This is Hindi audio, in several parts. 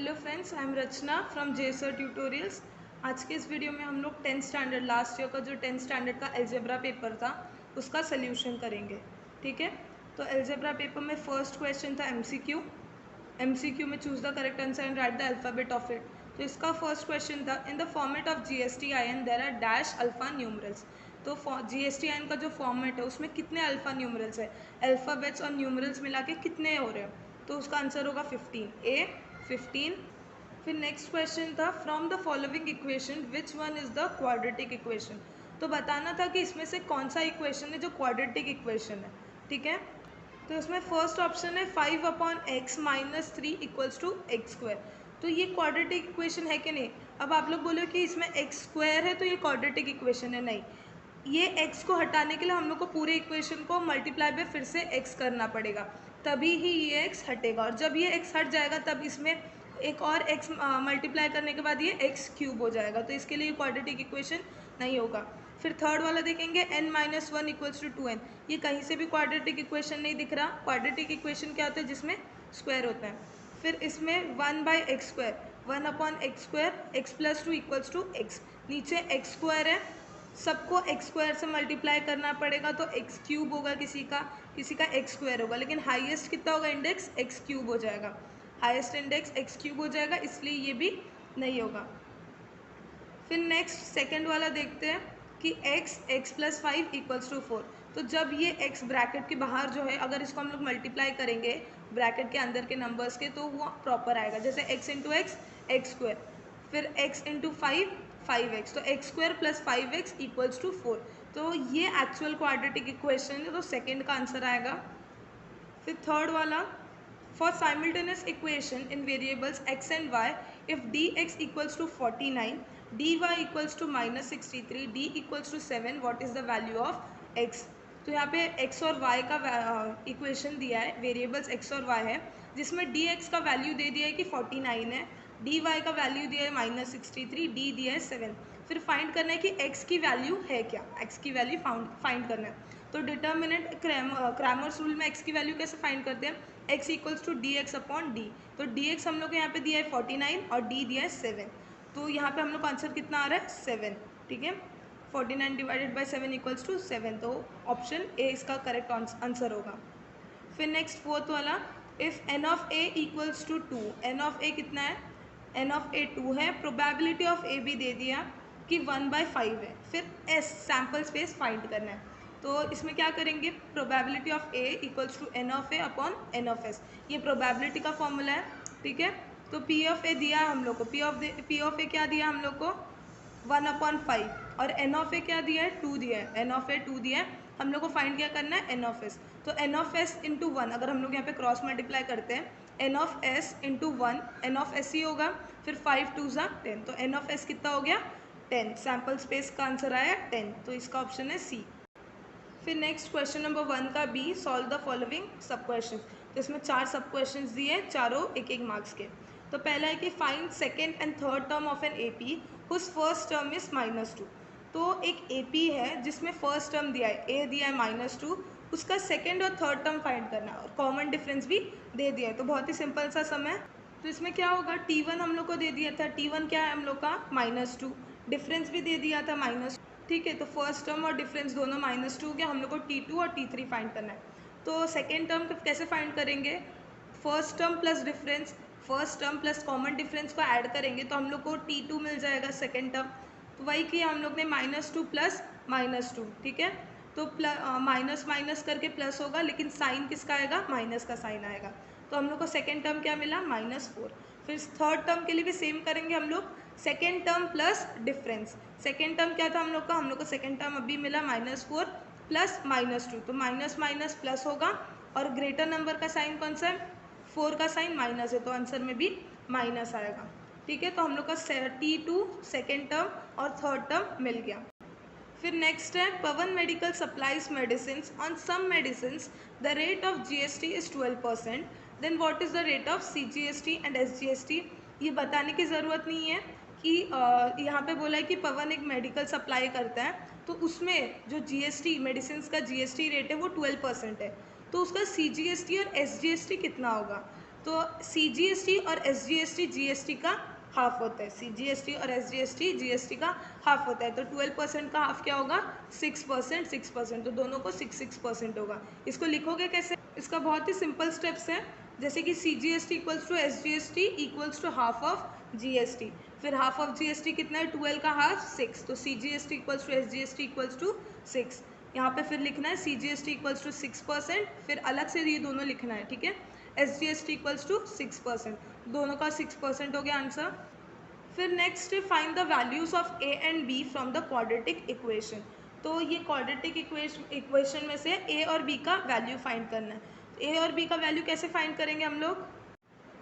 Hello friends, I am Rachna from Jesar tutorials. आज के इस वीडियो में हम लोग 10th स्टैंडर्ड लास्ट ईयर का जो 10th स्टैंडर्ड का अलजेब्रा पेपर था उसका सोल्यूशन करेंगे। ठीक है, तो अलजेब्रा पेपर में फर्स्ट क्वेश्चन था एमसीक्यू में choose the correct answer and write the alphabet of it. तो इसका फर्स्ट क्वेश्चन था, in the format of GSTIN there are dash alphanumerals. तो GSTIN का जो फॉर्मेट है उसमें कितने अल्फ़ा न्यूमरल्स है, अल्फ़ाबेट्स और न्यूमरल्स मिला के कितने हो रहे हैं, तो उसका आंसर होगा 15 ए 15। फिर नेक्स्ट क्वेश्चन था, from the following equation which one is the quadratic equation. तो बताना था कि इसमें से कौन सा इक्वेशन है जो क्वाड्रेटिक इक्वेशन है। ठीक है, तो इसमें फर्स्ट ऑप्शन है 5/x minus 3 equals to X square. तो ये क्वाड्रेटिक इक्वेशन है कि नहीं। अब आप लोग बोलो कि इसमें एक्स स्क्वायर है तो ये क्वाड्रेटिक इक्वेशन है, नहीं। ये x को हटाने के लिए हम लोग को पूरे इक्वेशन को मल्टीप्लाई बाय फिर से x करना पड़ेगा, तभी ही ये x हटेगा। और जब ये x हट जाएगा तब इसमें एक और x मल्टीप्लाई करने के बाद ये x क्यूब हो जाएगा, तो इसके लिए क्वाड्रेटिक इक्वेशन नहीं होगा। फिर थर्ड वाला देखेंगे n-1 इक्वल्स टू 2n। ये कहीं से भी क्वाड्रेटिक इक्वेशन नहीं दिख रहा। क्वाड्रेटिक इक्वेशन क्या होता है, जिसमें स्क्वायर होता है। फिर इसमें 1/x², 1/x², x plus 2 equals to X. नीचे एक्स स्क्वायर है, सबको एक्स स्क्वायर से मल्टीप्लाई करना पड़ेगा, तो एक्स क्यूब होगा, किसी का एक्स स्क्वायर होगा, लेकिन हाईएस्ट कितना होगा, इंडेक्स एक्स क्यूब हो जाएगा। हाईएस्ट इंडेक्स एक्स क्यूब हो जाएगा, इसलिए ये भी नहीं होगा। फिर नेक्स्ट सेकंड वाला देखते हैं कि x प्लस 5 इक्वल्स टू 4। तो जब ये x ब्रैकेट के बाहर जो है, अगर इसको हम लोग मल्टीप्लाई करेंगे ब्रैकेट के अंदर के नंबर्स के, तो वो प्रॉपर आएगा। जैसे x into x x square, फिर x इंटू 5x, तो X square plus 5x equals to 4। तो ये एक्चुअल क्वाड्रेटिक इक्वेशन है, तो सेकेंड का आंसर आएगा। फिर थर्ड वाला, for simultaneous equation in variables x and y, if dx equals to 49, dy equals to -63, d equals to 7, what is the value of x। तो यहाँ पे x और y का इक्वेशन दिया है, वेरिएबल्स x और y है, जिसमें dx का वैल्यू दे दिया है कि 49 है, dy का वैल्यू दिया है -63, d दिया है 7। फिर फाइंड करना है कि x की वैल्यू है क्या, x की वैल्यू फाइंड करना है। तो डिटर्मिनेंट क्रैमर्स रूल में x की वैल्यू कैसे फाइंड करते हैं, x equals to dx upon d। तो dx हम लोग को यहाँ पे दिया है 49 और d दिया है 7, तो यहाँ पे हम लोग का आंसर कितना आ रहा है, 7। ठीक है, 49 डिवाइडेड बाई 7 इक्वल्स टू 7, तो ऑप्शन ए इसका करेक्ट आंसर होगा। फिर नेक्स्ट फोर्थ वाला, if n of a equals to 2, n of a कितना है, n ऑफ a 2 है, प्रोबेबिलिटी ऑफ a भी दे दिया कि 1/5 है। फिर s सैम्पल स्पेस फाइंड करना है, तो इसमें क्या करेंगे, probability of a equals to n of a upon n of s। ये प्रोबेबिलिटी का फॉर्मूला है। ठीक है, तो p ऑफ a दिया है हम लोग को, p ऑफ a क्या दिया हम लोग को, 1/5, और n ऑफ a क्या दिया है, 2 दिया है, n ऑफ a 2 दिया है। हम लोग को फाइंड क्या करना है, n ऑफ s। तो n ऑफ s इंटू 1, अगर हम लोग यहाँ पे क्रॉस मल्टीप्लाई करते हैं, n of s into 1, n of s ही होगा, फिर 5 2 ज़ा 10, तो n ऑफ s कितना हो गया, 10। सैम्पल स्पेस का आंसर आया 10, तो इसका ऑप्शन है सी। फिर नेक्स्ट क्वेश्चन नंबर 1 का B, solve the following sub question. तो इसमें 4 सब क्वेश्चन दिए, चारों 1-1 मार्क्स के। तो पहला है कि find second and third term of an AP whose first term is -2। तो एक AP है जिसमें फर्स्ट टर्म दिया है, a दिया है -2, उसका सेकेंड और थर्ड टर्म फाइंड करना है, और कॉमन डिफरेंस भी दे दिया है। तो बहुत ही सिंपल सा सम है। तो इसमें क्या होगा, T1 हम लोग को दे दिया था, T1 क्या है हम लोग का, -2, डिफरेंस भी दे दिया था -। ठीक है, तो फर्स्ट टर्म और डिफरेंस दोनों -2 हो गया। हम लोग को T2 और T3 फाइंड करना है। तो सेकेंड टर्म कैसे फाइंड करेंगे, first term plus difference, first term plus common difference को ऐड करेंगे तो हम लोग को T2 मिल जाएगा सेकेंड टर्म। तो वही किया हम लोग ने, -2 प्लस -2। ठीक है, तो माइनस माइनस करके प्लस होगा, लेकिन साइन किसका आएगा, माइनस का साइन आएगा। तो हम लोग को सेकेंड टर्म क्या मिला, -4। फिर थर्ड टर्म के लिए भी सेम करेंगे हम लोग, second term plus difference. Second term क्या था हम लोग को सेकेंड टर्म अभी मिला -4 प्लस -2, तो माइनस माइनस प्लस होगा, और ग्रेटर नंबर का साइन कौन सा है, 4 का साइन माइनस है, तो आंसर में भी माइनस आएगा। ठीक है, तो हम लोग का T2 सेकेंड टर्म और थर्ड टर्म मिल गया। फिर नेक्स्ट है, Pawan medical supplies medicine, on some medicine the rate of GST is 12%, then what is the rate of CGST and SGST। ये बताने की ज़रूरत नहीं है कि यहाँ पे बोला है कि पवन एक मेडिकल सप्लाई करता है, तो उसमें जो GST मेडिसिन का GST रेट है वो 12% है, तो उसका CGST और SGST कितना होगा। तो CGST और SGST GST का हाफ होता है, CGST और SGST GST का हाफ होता है। तो 12% का हाफ क्या होगा, 6%, 6%, तो दोनों को 6% होगा। इसको लिखोगे कैसे, इसका बहुत ही सिंपल स्टेप्स है, जैसे कि CGST equals to SGST equals to half of GST, फिर हाफ ऑफ GST कितना है, 12 का हाफ 6, तो CGST equals to SGST equals to 6। यहाँ पे फिर लिखना है CGST इक्वल्स टू 6%, फिर अलग से ये दोनों लिखना है, ठीक है। SGST इक्वल्स टू 6%, दोनों का 6% हो गया आंसर। फिर next find the values of A and B from the quadratic equation. तो ये क्वाड्रेटिक इक्वेशन में से A और B का वैल्यू फाइंड करना है। A और B का वैल्यू कैसे फाइंड करेंगे हम लोग,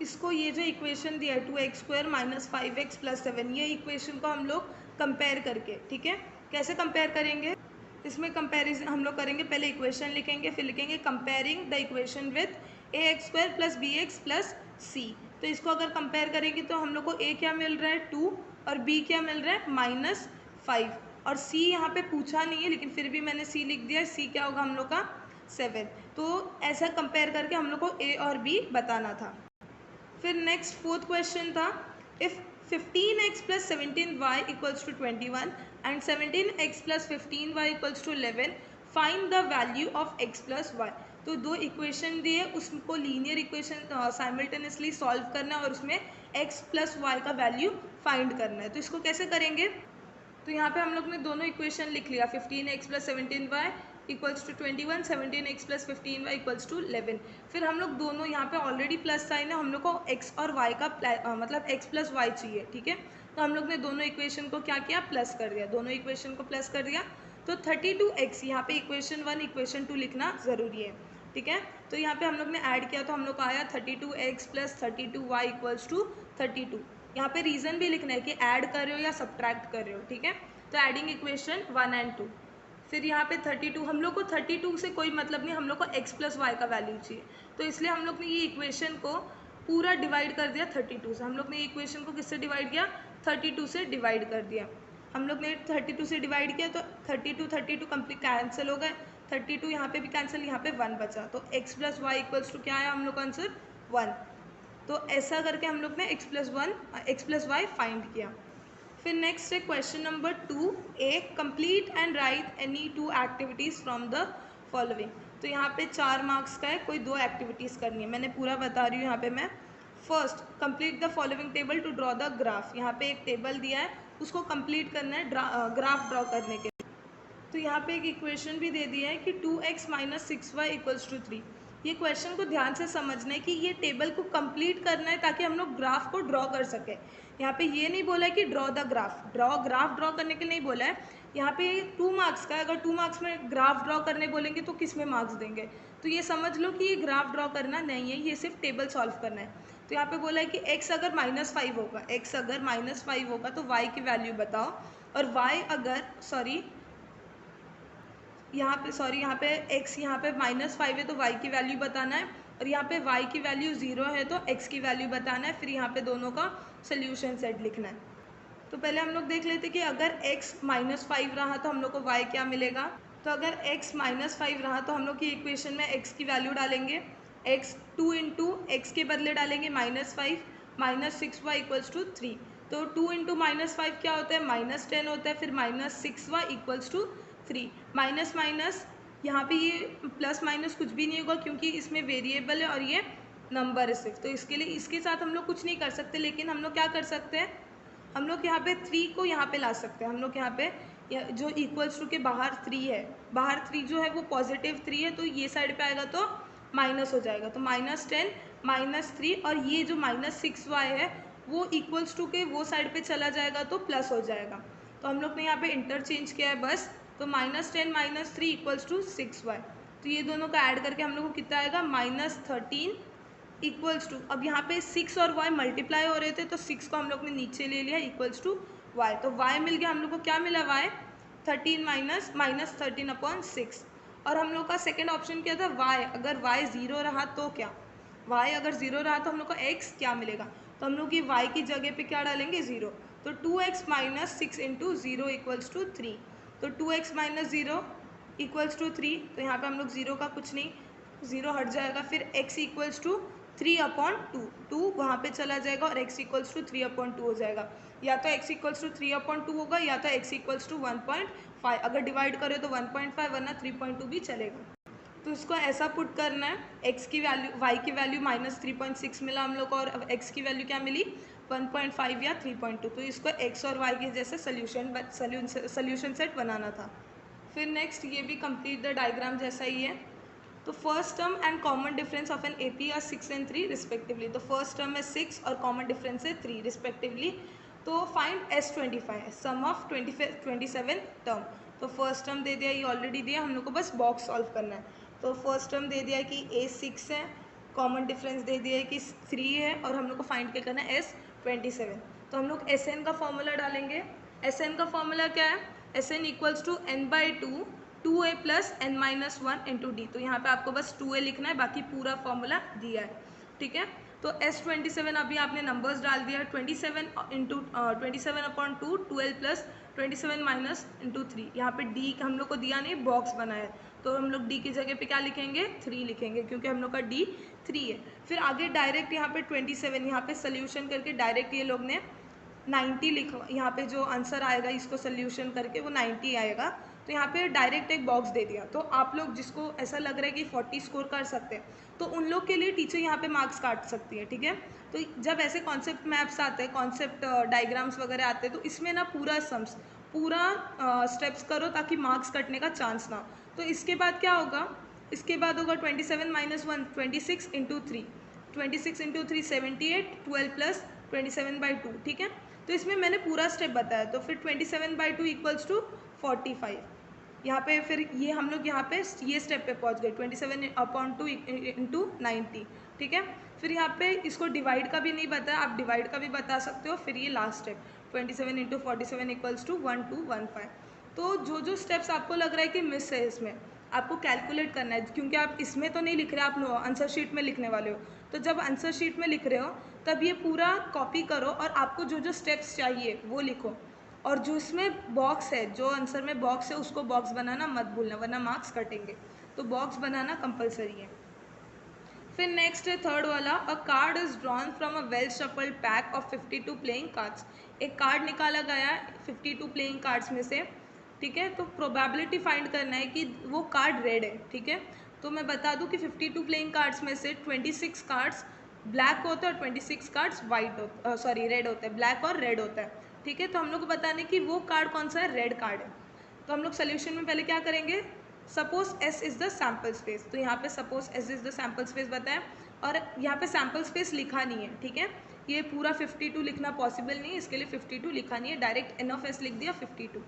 इसको ये जो इक्वेशन दिया है 2x² - 5x + 7, ये इक्वेशन को हम लोग कंपेयर करके, ठीक है, कैसे कंपेयर करेंगे, इसमें कंपेरिजन हम लोग करेंगे, पहले इक्वेशन लिखेंगे, फिर लिखेंगे comparing the equation with ax² + bx + c। तो इसको अगर कंपेयर करेंगे तो हम लोग को a क्या मिल रहा है 2 और b क्या मिल रहा है -5, और c यहाँ पे पूछा नहीं है लेकिन फिर भी मैंने c लिख दिया है, c क्या होगा हम लोग का 7। तो ऐसा कंपेयर करके हम लोग को a और b बताना था। फिर नेक्स्ट फोर्थ क्वेश्चन था, if 15x + 17y = 21 and 17x + 15y = 11, find the value of x + y। तो दो इक्वेशन दिए, उसको लीनियर इक्वेशन साइमल्टेनियसली सॉल्व करना है और उसमें x + y का वैल्यू फाइंड करना है। तो इसको कैसे करेंगे, तो यहाँ पे हम लोग ने दोनों इक्वेशन लिख लिया, 15x + 17y = 21, 17x + 15y = 11। फिर हम लोग दोनों यहाँ पे ऑलरेडी प्लस साइन है, हम लोग को x और y का मतलब x + y चाहिए, ठीक है। तो हम लोग ने दोनों इक्वेशन को क्या किया, प्लस कर दिया, दोनों इक्वेशन को प्लस कर दिया। तो 32x, यहाँ पे इक्वेशन 1 इक्वेशन 2 लिखना ज़रूरी है, ठीक है। तो यहाँ पे हम लोग ने ऐड किया तो हम लोग को आया 32x + 32y = 32। यहाँ पे रीज़न भी लिखना है कि ऐड कर रहे हो या सब्ट्रैक्ट कर रहे हो, ठीक है। तो एडिंग इक्वेशन 1 एंड 2। फिर यहाँ पे 32, हम लोग को 32 से कोई मतलब नहीं, हम लोग को x + y का वैल्यू चाहिए, तो इसलिए हम लोग ने ये इक्वेशन को पूरा डिवाइड कर दिया 32 से। हम लोग ने ये इक्वेशन को किससे डिवाइड किया, 32 से डिवाइड कर दिया। हम लोग ने 32 से डिवाइड किया तो 32 कंप्लीट कैंसिल हो गए, 32 यहाँ पे भी कैंसिल, यहाँ पे 1 बचा, तो x + y = क्या आया हम लोग का आंसर 1। तो ऐसा करके हम लोग ने x + y फाइंड किया। फिर नेक्स्ट है question number 2a, complete and right any 2 activities from the following. तो यहाँ पे 4 मार्क्स का है, कोई 2 एक्टिविटीज़ करनी है, मैंने पूरा बता रही हूँ यहाँ पे मैं। First, complete the following table to draw the graph. यहाँ पे एक टेबल दिया है, उसको कंप्लीट करना है ग्राफ ड्रॉ करने के लिए। तो यहाँ पे एक इक्वेशन भी दे दिया है कि 2x - 6y = 3। ये क्वेश्चन को ध्यान से समझना है कि ये टेबल को कंप्लीट करना है ताकि हम लोग ग्राफ को ड्रॉ कर सकें। यहाँ पे ये नहीं बोला है कि draw the graph, graph draw करने के लिए नहीं बोला है। यहाँ पे 2 मार्क्स का है, अगर 2 मार्क्स में ग्राफ ड्रॉ करने बोलेंगे तो किस में मार्क्स देंगे। तो ये समझ लो कि ये ग्राफ ड्रॉ करना नहीं है, ये सिर्फ टेबल सॉल्व करना है। तो यहाँ पे बोला है कि x अगर -5 होगा, x अगर -5 होगा तो y की वैल्यू बताओ, और y अगर यहाँ पे x यहाँ पे -5 है तो y की वैल्यू बताना है, और यहाँ पे y की वैल्यू 0 है तो x की वैल्यू बताना है। फिर यहाँ पे दोनों का सोल्यूशन सेट लिखना है। तो पहले हम लोग देख लेते कि अगर x -5 रहा तो हम लोग को y क्या मिलेगा। तो अगर x -5 रहा तो हम लोग की इक्वेशन में x की वैल्यू डालेंगे, x 2 × x के बदले डालेंगे -5 - 6y = 3। तो 2 × -5 क्या होता है, -10 होता है, फिर -6y = 3। माइनस माइनस यहाँ पे ये प्लस माइनस कुछ भी नहीं होगा क्योंकि इसमें वेरिएबल है और ये नंबर है सिर्फ, तो इसके लिए इसके साथ हम लोग कुछ नहीं कर सकते। लेकिन हम लोग क्या कर सकते हैं, हम लोग यहाँ पे 3 को यहाँ पे ला सकते हैं। हम लोग यहाँ पे जो इक्वल्स टू के बाहर 3 है, बाहर 3 जो है वो पॉजिटिव 3 है, तो ये साइड पे आएगा तो माइनस हो जाएगा, तो -10 - 3, और ये जो -6y है वो इक्वल्स टू के वो साइड पे चला जाएगा तो प्लस हो जाएगा। तो हम लोग ने यहाँ पे इंटरचेंज किया है बस, तो -10 - 3 = 6y। तो ये दोनों का ऐड करके हम लोग को कितना आएगा, -13 इक्वल्स टू, अब यहाँ पे 6 और y मल्टीप्लाई हो रहे थे तो 6 को हम लोग ने नीचे ले लिया इक्वल्स टू y। तो y मिल गया हम लोग को, क्या मिला y 13 - और हम लोग का सेकेंड ऑप्शन क्या था, y अगर y 0 रहा तो क्या, y अगर 0 रहा तो हम लोग को x क्या मिलेगा। तो हम लोग की y की जगह पे क्या डालेंगे 0, तो 2x - 6 × 0 = 3। तो 2x - 0 = 3, तो यहाँ पे हम लोग 0 का कुछ नहीं, 0 हट जाएगा, फिर x = 3/2, 2 वहाँ पे चला जाएगा और x इक्वल्स टू 3/2 हो जाएगा। या तो x इक्वल्स टू 3/2 होगा या तो x इक्वल्स टू 1.5। अगर डिवाइड करें तो 1.5 वरना 3.2 भी चलेगा। तो इसको ऐसा पुट करना है, x की वैल्यू y की वैल्यू -3.6 मिला हम लोग को और x की वैल्यू क्या मिली 1.5 या 3.2। तो इसको x और y के जैसे सोल्यूशन सेट बनाना था। फिर नेक्स्ट ये भी कंप्लीट द डायग्राम जैसा ही है। तो first term and common difference of an AP are 6 and 3 respectively. तो फर्स्ट टर्म है 6 और कॉमन डिफरेंस है 3 रिस्पेक्टिवली। तो find S25 sum of 27 term. तो फर्स्ट टर्म दे दिया, ये ऑलरेडी दिया, हम लोग को बस बॉक्स सॉल्व करना है। तो फर्स्ट टर्म दे दिया कि A 6 है, कॉमन डिफरेंस दे दिया है कि 3 है और हम लोग को फाइंड क्या करना है S27। तो हम लोग SN का फॉर्मूला डालेंगे। SN का फॉर्मूला क्या है, SN equals to n/2 2a plus n-1 into D. तो यहाँ पे आपको बस 2a लिखना है, बाकी पूरा फॉर्मूला दिया है, ठीक है। तो S27 अभी आपने नंबर्स डाल दिया, 27/2 12 प्लस 27 माइनस इंटू 3। यहाँ पे डी हम लोग को दिया नहीं, बॉक्स बनाया है, तो हम लोग डी की जगह पे क्या लिखेंगे 3 लिखेंगे क्योंकि हम लोग का डी 3 है। फिर आगे डायरेक्ट यहाँ पे 27 यहाँ पे सोल्यूशन करके डायरेक्ट ये लोग ने 90 लिखा, यहाँ पे जो आंसर आएगा इसको सोल्यूशन करके वो 90 आएगा। तो यहाँ पे डायरेक्ट एक बॉक्स दे दिया। तो आप लोग जिसको ऐसा लग रहा है कि 40 स्कोर कर सकते हैं तो उन लोग के लिए टीचर यहाँ पे मार्क्स काट सकती है, ठीक है। तो जब ऐसे कॉन्सेप्ट मैप्स आते हैं, कॉन्सेप्ट डायग्राम्स वगैरह आते हैं, तो इसमें ना पूरा सम्स पूरा स्टेप्स करो ताकि मार्क्स कटने का चांस ना हो। तो इसके बाद क्या होगा, इसके बाद होगा 27 - 1 26 इंटू 3, 26 इंटू 3 78, 12 प्लस 27/2, ठीक है। तो इसमें मैंने पूरा स्टेप बताया। तो फिर 27/2 इक्वल्स टू 45। यहाँ पे फिर ये हम लोग यहाँ पे ये स्टेप पे पहुँच गए 27/2 इंटू 90, ठीक है। फिर यहाँ पे इसको डिवाइड का भी नहीं बताया, आप डिवाइड का भी बता सकते हो। फिर ये last step 27 into 47 equals to 1215। तो जो जो स्टेप्स आपको लग रहा है कि मिस है, इसमें आपको कैलकुलेट करना है, क्योंकि आप इसमें तो नहीं लिख रहे, आप आंसर शीट में लिखने वाले हो। तो जब आंसर शीट में लिख रहे हो तब ये पूरा कॉपी करो और आपको जो जो स्टेप्स चाहिए वो लिखो। और जो इसमें बॉक्स है, जो आंसर में बॉक्स है उसको बॉक्स बनाना मत भूलना वरना मार्क्स कटेंगे। तो बॉक्स बनाना कंपलसरी है। फिर नेक्स्ट है थर्ड वाला, अ card is drawn from a well shuffled pack of 52 playing cards. एक कार्ड निकाला गया है 52 प्लेइंग कार्ड्स में से, ठीक है। तो प्रोबेबिलिटी फाइंड करना है कि वो कार्ड रेड है, ठीक है। तो मैं बता दूं कि 52 प्लेइंग कार्ड्स में से 26 कार्ड्स ब्लैक होते हैं और 26 कार्ड्स रेड होते हैं, ब्लैक और रेड होता है, ठीक है। तो हम लोग को बताना है कि वो कार्ड कौन सा है, रेड कार्ड है। तो हम लोग सोल्यूशन में पहले क्या करेंगे, suppose S is the sample space. तो यहाँ पे suppose S is the sample space बताया और यहाँ पे सैम्पल स्पेस लिखा नहीं है, ठीक है। ये पूरा 52 लिखना पॉसिबल नहीं है, इसके लिए 52 लिखा नहीं है, डायरेक्ट N ऑफ S लिख दिया 52।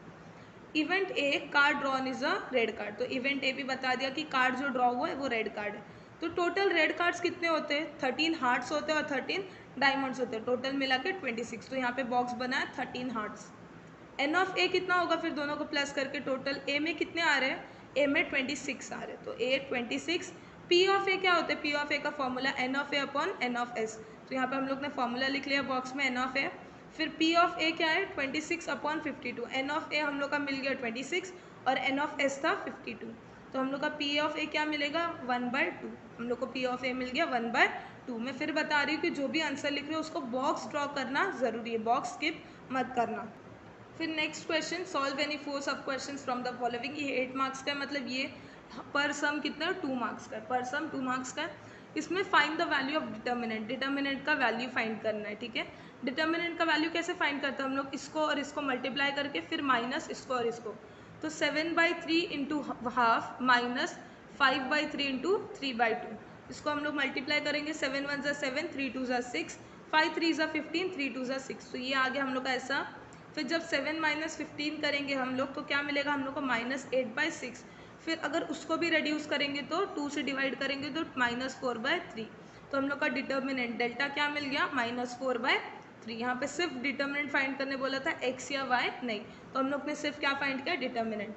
Event A, card drawn is a red card. तो इवेंट A भी बता दिया कि कार्ड जो ड्रॉ हुआ है वो रेड कार्ड है। तो टोटल रेड कार्ड्स कितने होते हैं, 13 हार्ट्स होते हैं और 13 डायमंड्स होते हैं, टोटल मिला के 26। तो यहाँ पे बॉक्स बना है 13 हार्ट्स। N ऑफ A कितना होगा, फिर दोनों को प्लस करके टोटल A में कितने आ रहे हैं, A में 26 आ रहे हैं, तो A 26। P ऑफ A क्या होता है, P ऑफ A का formula N of A upon N of S। तो यहाँ पे हम लोग ने फॉर्मूला लिख लिया बॉक्स में N ऑफ A। फिर P ऑफ A क्या है 26 अपॉन 52। N ऑफ A हम लोग का मिल गया 26 और N ऑफ S था 52। तो हम लोग का P ऑफ A क्या मिलेगा 1/2। हम लोग को P ऑफ A मिल गया 1/2। मैं फिर बता रही हूँ कि जो भी आंसर लिख रहे हो उसको बॉक्स ड्रॉ करना ज़रूरी है, बॉक्स स्किप मत करना। फिर next question, solve any four सब क्वेश्चन फ्रॉम द फॉलोइंग। ये 8 मार्क्स का, मतलब ये पर सम कितना 2 मार्क्स का, पर सम 2 मार्क्स का। इसमें find the value of determinant, determinant का वैल्यू फाइंड करना है, ठीक है। डिटर्मिनेंट का वैल्यू कैसे फाइंड करते हैं हम लोग, इसको और इसको मल्टीप्लाई करके फिर माइनस इसको और इसको। तो 7/3 इंटू हाफ माइनस 5/3 इंटू 3/2। इसको हम लोग मल्टीप्लाई करेंगे, 7 1 = 7, 3 2 = 6, 5 3 = 15, 3 2 = 6। तो ये आ गया हम लोग का ऐसा। फिर जब 7 - 15 करेंगे हम लोग तो क्या मिलेगा हम लोग को -8/6। फिर अगर उसको भी रिड्यूस करेंगे तो 2 से डिवाइड करेंगे तो -4/3। तो हम लोग का डिटर्मिनेंट डेल्टा क्या मिल गया -4/3। यहाँ पे सिर्फ डिटर्मिनेंट फाइंड करने बोला था, x या y नहीं। तो हम लोग ने सिर्फ क्या फाइंड किया, डिटर्मिनेंट।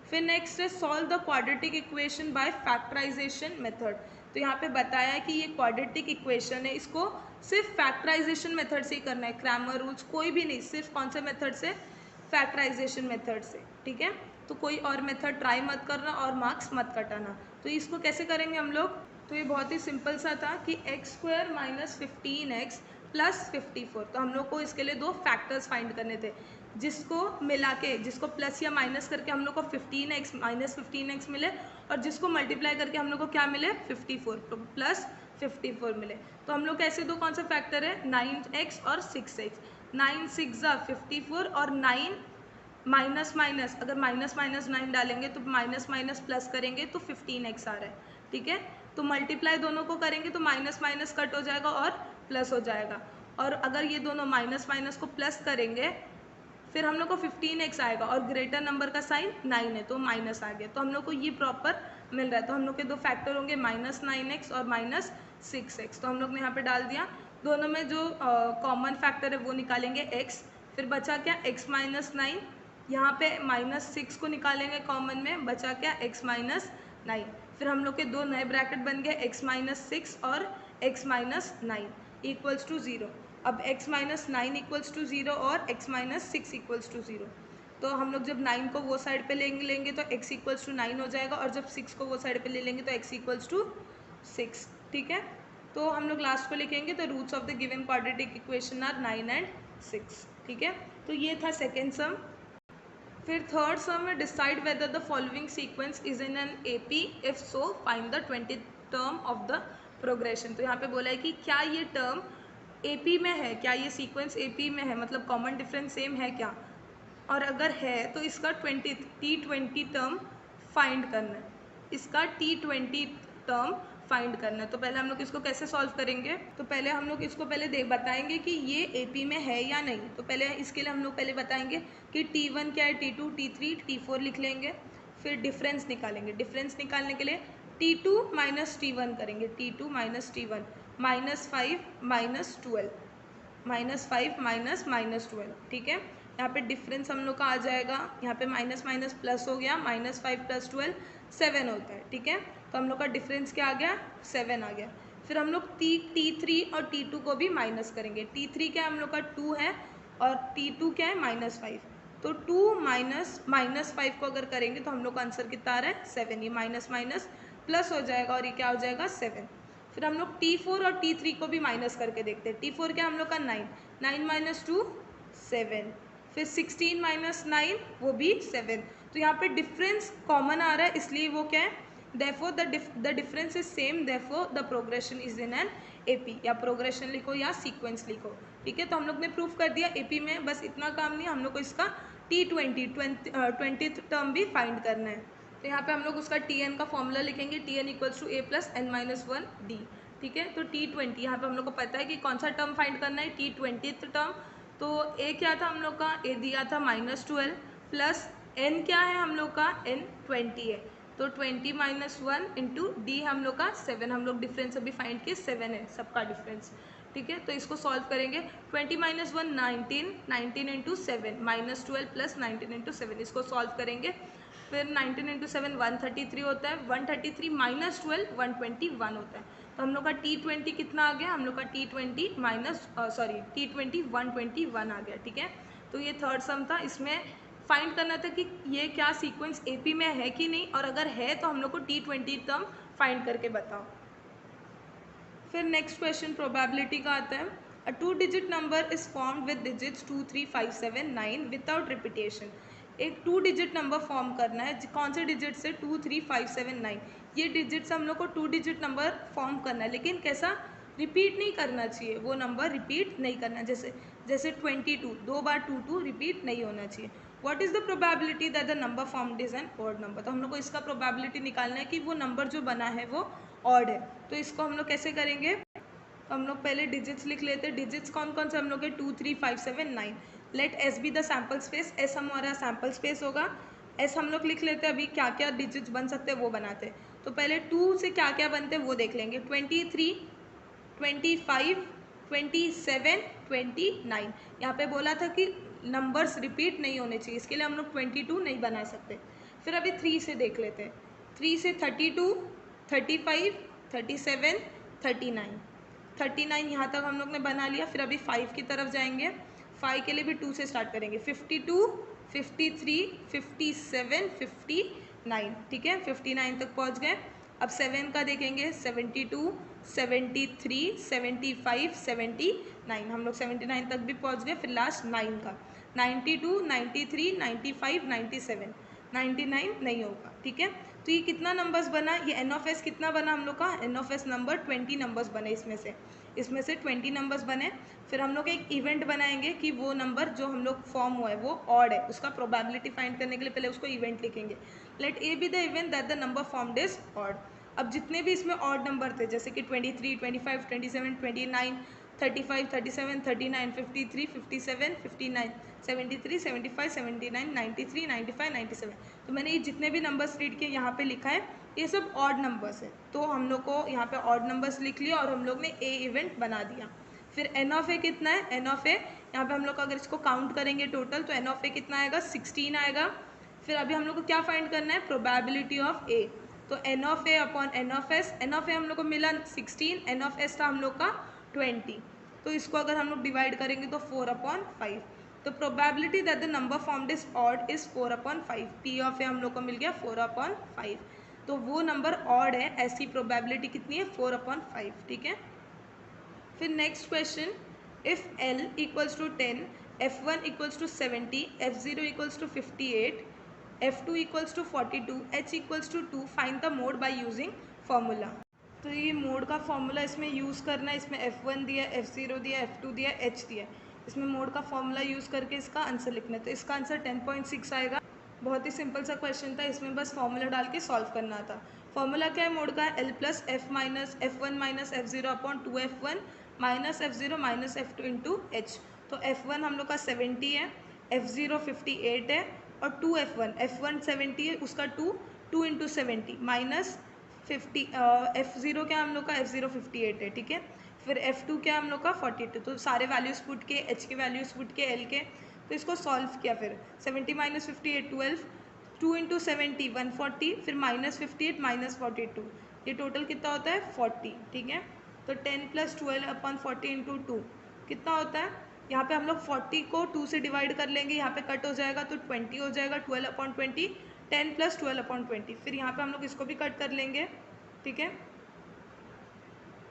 फिर नेक्स्ट है solve the quadratic equation by factorisation method. तो यहाँ पे बताया है कि ये क्वाड्रेटिक इक्वेशन है, इसको सिर्फ फैक्टराइजेशन मेथड से ही करना है, क्रैमर रूल्स कोई भी नहीं, सिर्फ कौन से मेथड से, फैक्टराइजेशन मेथड से, ठीक है। तो कोई और मेथड ट्राई मत करना और मार्क्स मत कटाना। तो इसको कैसे करेंगे हम लोग, तो ये बहुत ही सिंपल सा था कि x square minus 15x plus 54। तो हम लोग को इसके लिए दो फैक्टर्स फाइंड करने थे, जिसको मिला के, जिसको प्लस या माइनस करके हम लोग को 15x माइनस 15x मिले, और जिसको मल्टीप्लाई करके हम लोग को क्या मिले 54 प्लस 54 मिले। तो हम लोग कैसे दो कौन सा फैक्टर है 9x और 6x, 9 6 54 और 9 माइनस माइनस, अगर माइनस माइनस 9 डालेंगे तो माइनस माइनस प्लस करेंगे तो 15x आ रहा है। ठीक है, तो मल्टीप्लाई दोनों को करेंगे तो माइनस माइनस कट हो जाएगा और प्लस हो जाएगा, और अगर ये दोनों माइनस माइनस को प्लस करेंगे फिर हम लोग को 15x आएगा, और ग्रेटर नंबर का साइन 9 है तो माइनस आ गया। तो हम लोग को ये प्रॉपर मिल रहा है। तो हम लोग के दो फैक्टर होंगे माइनस 9x और माइनस 6x। तो हम लोग ने यहाँ पे डाल दिया, दोनों में जो कॉमन फैक्टर है वो निकालेंगे x, फिर बचा क्या x माइनस 9, यहाँ पे माइनस 6 को निकालेंगे कॉमन में, बचा क्या x माइनस 9। फिर हम लोग के दो नए ब्रैकेट बन गए x माइनस 6 और x माइनस 9 इक्वल्स टू 0। अब x माइनस 9 इक्वल्स टू 0 और x माइनस 6 इक्वल्स टू 0। तो हम लोग जब 9 को वो साइड पे लेंगे तो x इक्वल्स टू 9 हो जाएगा, और जब 6 को वो साइड पे ले लेंगे तो x इक्वल्स टू 6। ठीक है, तो हम लोग लास्ट को लिखेंगे तो roots of the given quadratic equation are 9 and 6। ठीक है, तो ये था सेकेंड सम। फिर थर्ड सम में decide whether the following sequence is in an AP, if so find the 20th term of the progression. तो यहाँ पे बोला है कि क्या ये टर्म एपी में है, क्या ये सीक्वेंस एपी में है, मतलब कॉमन डिफरेंस सेम है क्या, और अगर है तो इसका T20 टर्म फाइंड करना है, इसका T20 टर्म फाइंड करना है। तो पहले हम लोग इसको कैसे सॉल्व करेंगे, तो पहले हम लोग इसको पहले बताएंगे कि ये एपी में है या नहीं। तो पहले इसके लिए हम लोग पहले बताएंगे कि T1 क्या है, T2 T3 T4 लिख लेंगे, फिर डिफरेंस निकालेंगे। डिफरेंस निकालने के लिए T2 माइनस T1 करेंगे, T2 minus T1, minus 5 minus 12, minus 5 minus minus 12। ठीक है, यहाँ पे डिफरेंस हम लोग का आ जाएगा, यहाँ पे माइनस माइनस प्लस हो गया, माइनस 5 प्लस 12 7 होता है। ठीक है, तो हम लोग का डिफरेंस क्या आ गया 7 आ गया। फिर हम लोग T3 और T2 को भी माइनस करेंगे। T3 क्या हम लोग का 2 है और T2 क्या है माइनस 5, तो 2 माइनस माइनस 5 को अगर करेंगे तो हम लोग का आंसर कितना आ रहा है 7। ये माइनस माइनस प्लस हो जाएगा और ये क्या हो जाएगा 7। फिर हम लोग T4 और T3 को भी माइनस करके देखते हैं। T4 क्या हम लोग का 9, 9 माइनस 2 7, फिर 16 माइनस 9 वो भी 7। तो यहाँ पे डिफरेंस कॉमन आ रहा है, इसलिए वो क्या है therefore the difference is same, therefore the progression is in an AP, या प्रोग्रेशन लिखो या सीक्वेंस लिखो। ठीक है, तो हम लोग ने प्रूफ कर दिया AP में, बस इतना काम नहीं, हम लोग को इसका T20th टर्म भी फाइंड करना है। तो यहाँ पे हम लोग उसका Tn का फॉर्मूला लिखेंगे, Tn equals to a plus n minus 1 d। ठीक है, तो T20 यहाँ पे हम लोग को पता है कि कौन सा टर्म फाइंड करना है, T20th टर्म। तो a क्या था हम लोग का, a दिया था माइनस 12, प्लस n क्या है हम लोग का, n 20 है, तो 20 माइनस 1 इंटू डी हम लोग का 7, हम लोग डिफरेंस अभी फाइंड किए 7 है सबका डिफरेंस। ठीक है, तो इसको सॉल्व करेंगे, 20 minus 1 19, 19 into 7 minus 12 plus 19 into 7, इसको सॉल्व करेंगे। फिर 19 इंटू 7 133 होता है, 133 माइनस 12 121 होता है। तो हम लोग का T20 कितना आ गया, हम लोग का T20 माइनस T20 121 आ गया। ठीक है, तो ये थर्ड सम था, इसमें फाइंड करना था कि ये क्या सीक्वेंस एपी में है कि नहीं, और अगर है तो हम लोग को T20 टर्म फाइंड करके बताओ। फिर नेक्स्ट क्वेश्चन प्रोबेबिलिटी का आता है, अ 2-digit number is formed with digits 2 3 5 7 9 without repetition. एक 2-digit नंबर फॉर्म करना है, कौन से डिजिट से, 2 3 5 7 9, ये डिजिट से हम लोग को 2-digit नंबर फॉर्म करना है, लेकिन कैसा, रिपीट नहीं करना चाहिए, वो नंबर रिपीट नहीं करना, जैसे 22 दो बार 2 रिपीट नहीं होना चाहिए। What is the probability that the number formed is an odd number. तो हम लोग को इसका प्रोबेबिलिटी निकालना है कि वो नंबर जो बना है वो ऑड है। तो इसको हम लोग कैसे करेंगे, तो हम लोग पहले डिजिट्स लिख लेते हैं। डिजिट्स कौन कौन से हम लोग के 2 3 5 7 9। Let S be the sample space, S हमारा सैम्पल स्पेस होगा। एस हम लोग लिख लेते हैं, अभी क्या क्या डिजिट्स बन सकते हैं वो बनाते हैं। तो पहले 2 से क्या क्या बनते हैं वो देख लेंगे, 23 25 27 29। यहाँ पे बोला था कि नंबर्स रिपीट नहीं होने चाहिए, इसके लिए हम लोग 22 नहीं बना सकते। फिर अभी 3 से देख लेते हैं, 3 से 32 35 37 39, 39 यहाँ तक हम लोग ने बना लिया। फिर अभी 5 की तरफ जाएंगे, 5 के लिए भी 2 से स्टार्ट करेंगे, 52 53 57 59। ठीक है, 59 तक पहुँच गए। अब 7 का देखेंगे 72, 73, 75, 79, हम लोग 79 तक भी पहुंच गए। फिर लास्ट 9 का 92, 93, 95, 97, 99 नहीं होगा, ठीक है। तो ये कितना नंबर्स बना, ये एन ऑफ एस कितना बना हम लोग का, N of S number 20 numbers बने इसमें से 20 नंबर्स बने। फिर हम लोग एक इवेंट बनाएंगे कि वो नंबर जो हम लोग फॉर्म हुआ है वो ऑड है, उसका प्रोबेबिलिटी फाइंड करने के लिए पहले उसको इवेंट लिखेंगे। Let A be the event that the number formed is odd. अब जितने भी इसमें ऑड नंबर थे जैसे कि 23, 25, 27, 29, 35, 37, 39, 53, 57, 59, 73, 75, 79, 93, 95, 97, तो मैंने ये जितने भी नंबर्स रीड किए यहाँ पे लिखा है, ये सब ऑड नंबर्स है। तो हम लोग को यहाँ पे ऑड नंबर्स लिख लिया और हम लोग ने ए इवेंट बना दिया। फिर एन ऑफ ए कितना है, एन ऑफ ए यहाँ पे हम लोग अगर इसको काउंट करेंगे टोटल तो एन ऑफ ए कितना आएगा, 16 आएगा। फिर अभी हम लोग को क्या फाइंड करना है, प्रोबेबिलिटी ऑफ ए। तो n of A upon n of S, n of A हम लोग को मिला 16, एन ऑफ एस था हम लोग का 20, तो इसको अगर हम लोग डिवाइड करेंगे तो 4/5। तो probability that the number formed is odd is 4/5। P of A हम लोग को मिल गया 4/5, तो वो नंबर ऑड है, ऐसी प्रोबेबिलिटी कितनी है 4/5, ठीक है। फिर next question, if L equals to 10, f1 equals to 70, f0 equals to 58, f2 equals to 42, h equals to 2, find the mode by using formula. तो ये मोड का फॉर्मूला इसमें यूज़ करना है। इसमें f1 दिया, f0 दिया, f2 दिया, h दिया, इसमें मोड का फॉर्मूला यूज़ करके इसका आंसर लिखना है। तो इसका आंसर 10.6 आएगा। बहुत ही सिंपल सा क्वेश्चन था, इसमें बस फॉर्मूला डाल के सॉल्व करना था। फॉर्मूला क्या है मोड का, L plus F minus f1 minus f0 upon 2f1 minus f0 minus f2 into H. तो f1 हम लोग का 70 है, f0 58 है और 2f1, f1 70 है उसका 2 इंटू 70 माइनस 50, f0 क्या हम लोग का, f0 58 है, ठीक है। फिर f2 क्या हम लोग का 42, तो सारे वैल्यूज पुट के, h के वैल्यूज पुट के, l के, तो इसको सॉल्व किया। फिर 70 माइनस 58 12, 2 इंटू 70 140, फिर माइनस 58 माइनस 42, ये टोटल कितना होता है 40, ठीक है। तो 10 प्लस 12/40 इंटू 2 कितना होता है, यहाँ पे हम लोग 40 को 2 से डिवाइड कर लेंगे, यहाँ पे कट हो जाएगा तो 20 हो जाएगा, 12/20, 10 प्लस 12/20, फिर यहाँ पे हम लोग इसको भी कट कर लेंगे, ठीक है।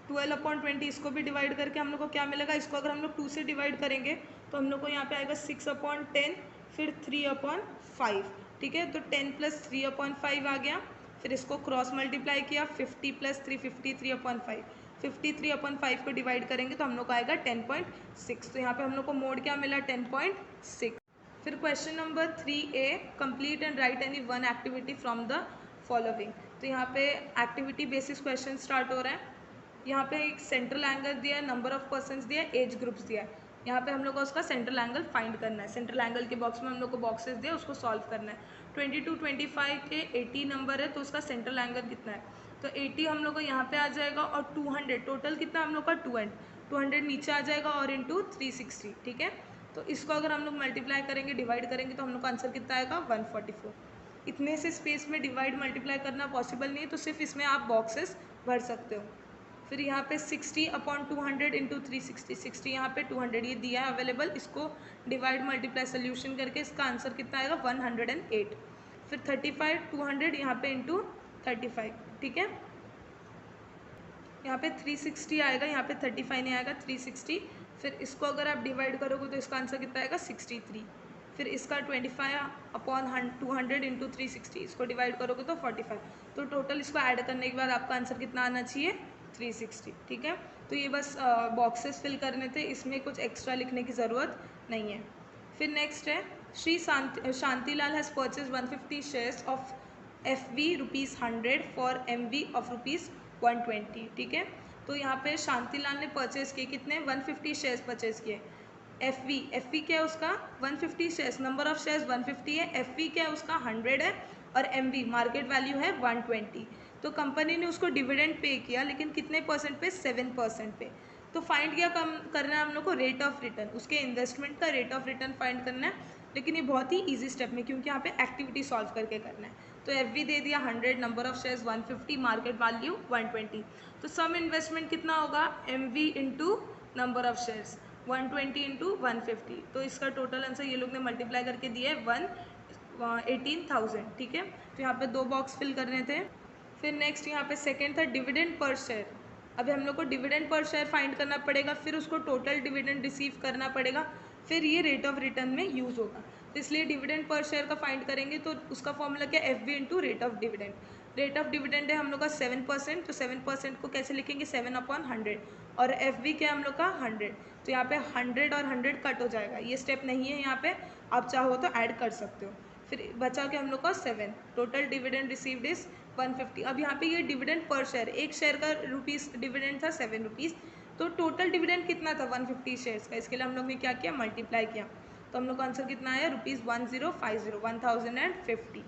12/20 इसको भी डिवाइड करके हम लोग को क्या मिलेगा, इसको अगर हम लोग 2 से डिवाइड करेंगे तो हम लोग को यहाँ पे आएगा 6/10, फिर 3/5, ठीक है। तो 10 प्लस 3/5 आ गया। फिर इसको क्रॉस मल्टीप्लाई किया, 50 प्लस 3 53/5, 53/5 को डिवाइड करेंगे तो हम लोग को आएगा 10.6। तो यहाँ पे हम लोग को मोड क्या मिला, 10.6। फिर question number 3A, complete and right any one activity from the following. तो यहाँ पे एक्टिविटी बेसिस क्वेश्चन स्टार्ट हो रहा है। यहाँ पे एक सेंट्रल एंगल दिया है, नंबर ऑफ पर्सन्स दिया है, एज ग्रुप्स दिया है। यहाँ पे हम लोग को उसका सेंट्रल एंगल फाइंड करना है। सेंट्रल एंगल के बॉक्स में हम लोग को बॉक्सेस दिया, उसको सॉल्व करना है। 22, 25 के 80 नंबर है, तो उसका सेंट्रल एंगल कितना है, तो 80 हम लोग को यहाँ पे आ जाएगा और 200 टोटल कितना हम लोग का 200 नीचे आ जाएगा और इंटू 360, ठीक है। तो इसको अगर हम लोग मल्टीप्लाई करेंगे, डिवाइड करेंगे तो हम लोग का आंसर कितना आएगा 144। इतने से स्पेस में डिवाइड मल्टीप्लाई करना पॉसिबल नहीं है, तो सिर्फ इसमें आप बॉक्सेस भर सकते हो। फिर यहाँ पे 60/200 इंटू 360, 60 यहाँ पे 200 ये दिया है अवेलेबल, इसको डिवाइड मल्टीप्लाई सोल्यूशन करके इसका आंसर कितना आएगा 108। फिर 35 200 यहाँ पे इंटू 35, ठीक है। यहाँ पे 360 आएगा, यहाँ पे 35 नहीं आएगा, 360। फिर इसको अगर आप डिवाइड करोगे तो इसका आंसर कितना आएगा 63। फिर इसका 25/200 इंटू 360, इसको डिवाइड करोगे तो 45। तो टोटल इसको ऐड करने के बाद आपका आंसर कितना आना चाहिए 360, ठीक है। तो ये बस बॉक्सेस फिल करने थे, इसमें कुछ एक्स्ट्रा लिखने की ज़रूरत नहीं है। फिर नेक्स्ट है, Shri Shantilal has purchase 150 shares of FV ₹100 for MV of ₹120, ठीक है। तो यहाँ पे शांतिलाल ने परचेज किए कितने, 150 शेयर्स परचेज किए। FV क्या है उसका 150 शेयर्स, नंबर ऑफ शेयर्स 150 है, FV क्या है उसका 100 है और MV मार्केट वैल्यू है 120। तो कंपनी ने उसको डिविडेंड पे किया, लेकिन कितने परसेंट पे, 7% पे। तो फाइंड क्या करना है हम लोग को, रेट ऑफ रिटर्न, उसके इन्वेस्टमेंट का रेट ऑफ रिटर्न फाइंड करना है। लेकिन ये बहुत ही ईजी स्टेप में, क्योंकि यहाँ पे एक्टिविटी सॉल्व करके करना है। तो FV दे दिया 100, number of shares 150, market value 120। तो सम इन्वेस्टमेंट कितना होगा, MV into number of shares 120 into 150। तो इसका टोटल आंसर ये लोग ने मल्टीप्लाई करके दिया है 118,000, ठीक है। तो यहाँ पे 2 बॉक्स फिल करने थे। फिर नेक्स्ट यहाँ पे सेकेंड था डिविडेंड पर शेयर। अभी हम लोग को डिविडेंड पर शेयर फाइंड करना पड़ेगा, फिर उसको टोटल डिविडेंड रिसीव करना पड़ेगा, फिर ये रेट ऑफ रिटर्न में यूज़ होगा। तो इसलिए डिविडेंड पर शेयर का फाइंड करेंगे तो उसका फॉर्मूला क्या, F B into rate of dividend. Rate of dividend है हम लोग का 7%, तो 7% को कैसे लिखेंगे, 7/100, और एफ बी क्या है हम लोग का 100। तो यहाँ पे 100 और 100 कट हो जाएगा, ये स्टेप नहीं है यहाँ पे, आप चाहो तो ऐड कर सकते हो। फिर बचा के हम लोग का 7, टोटल डिविडेंड रिसीव्ड इज 150। अब यहाँ पे ये डिविडेंड पर शेयर, एक शेयर का रुपीज़ डिविडेंड था 7 रुपीज़, तो टोटल डिविडेंड कितना था 150 शेयर्स का। इसके लिए हम लोग ने क्या किया, मल्टीप्लाई किया, तो हम लोग का आंसर कितना आया, ₹1050, 1050।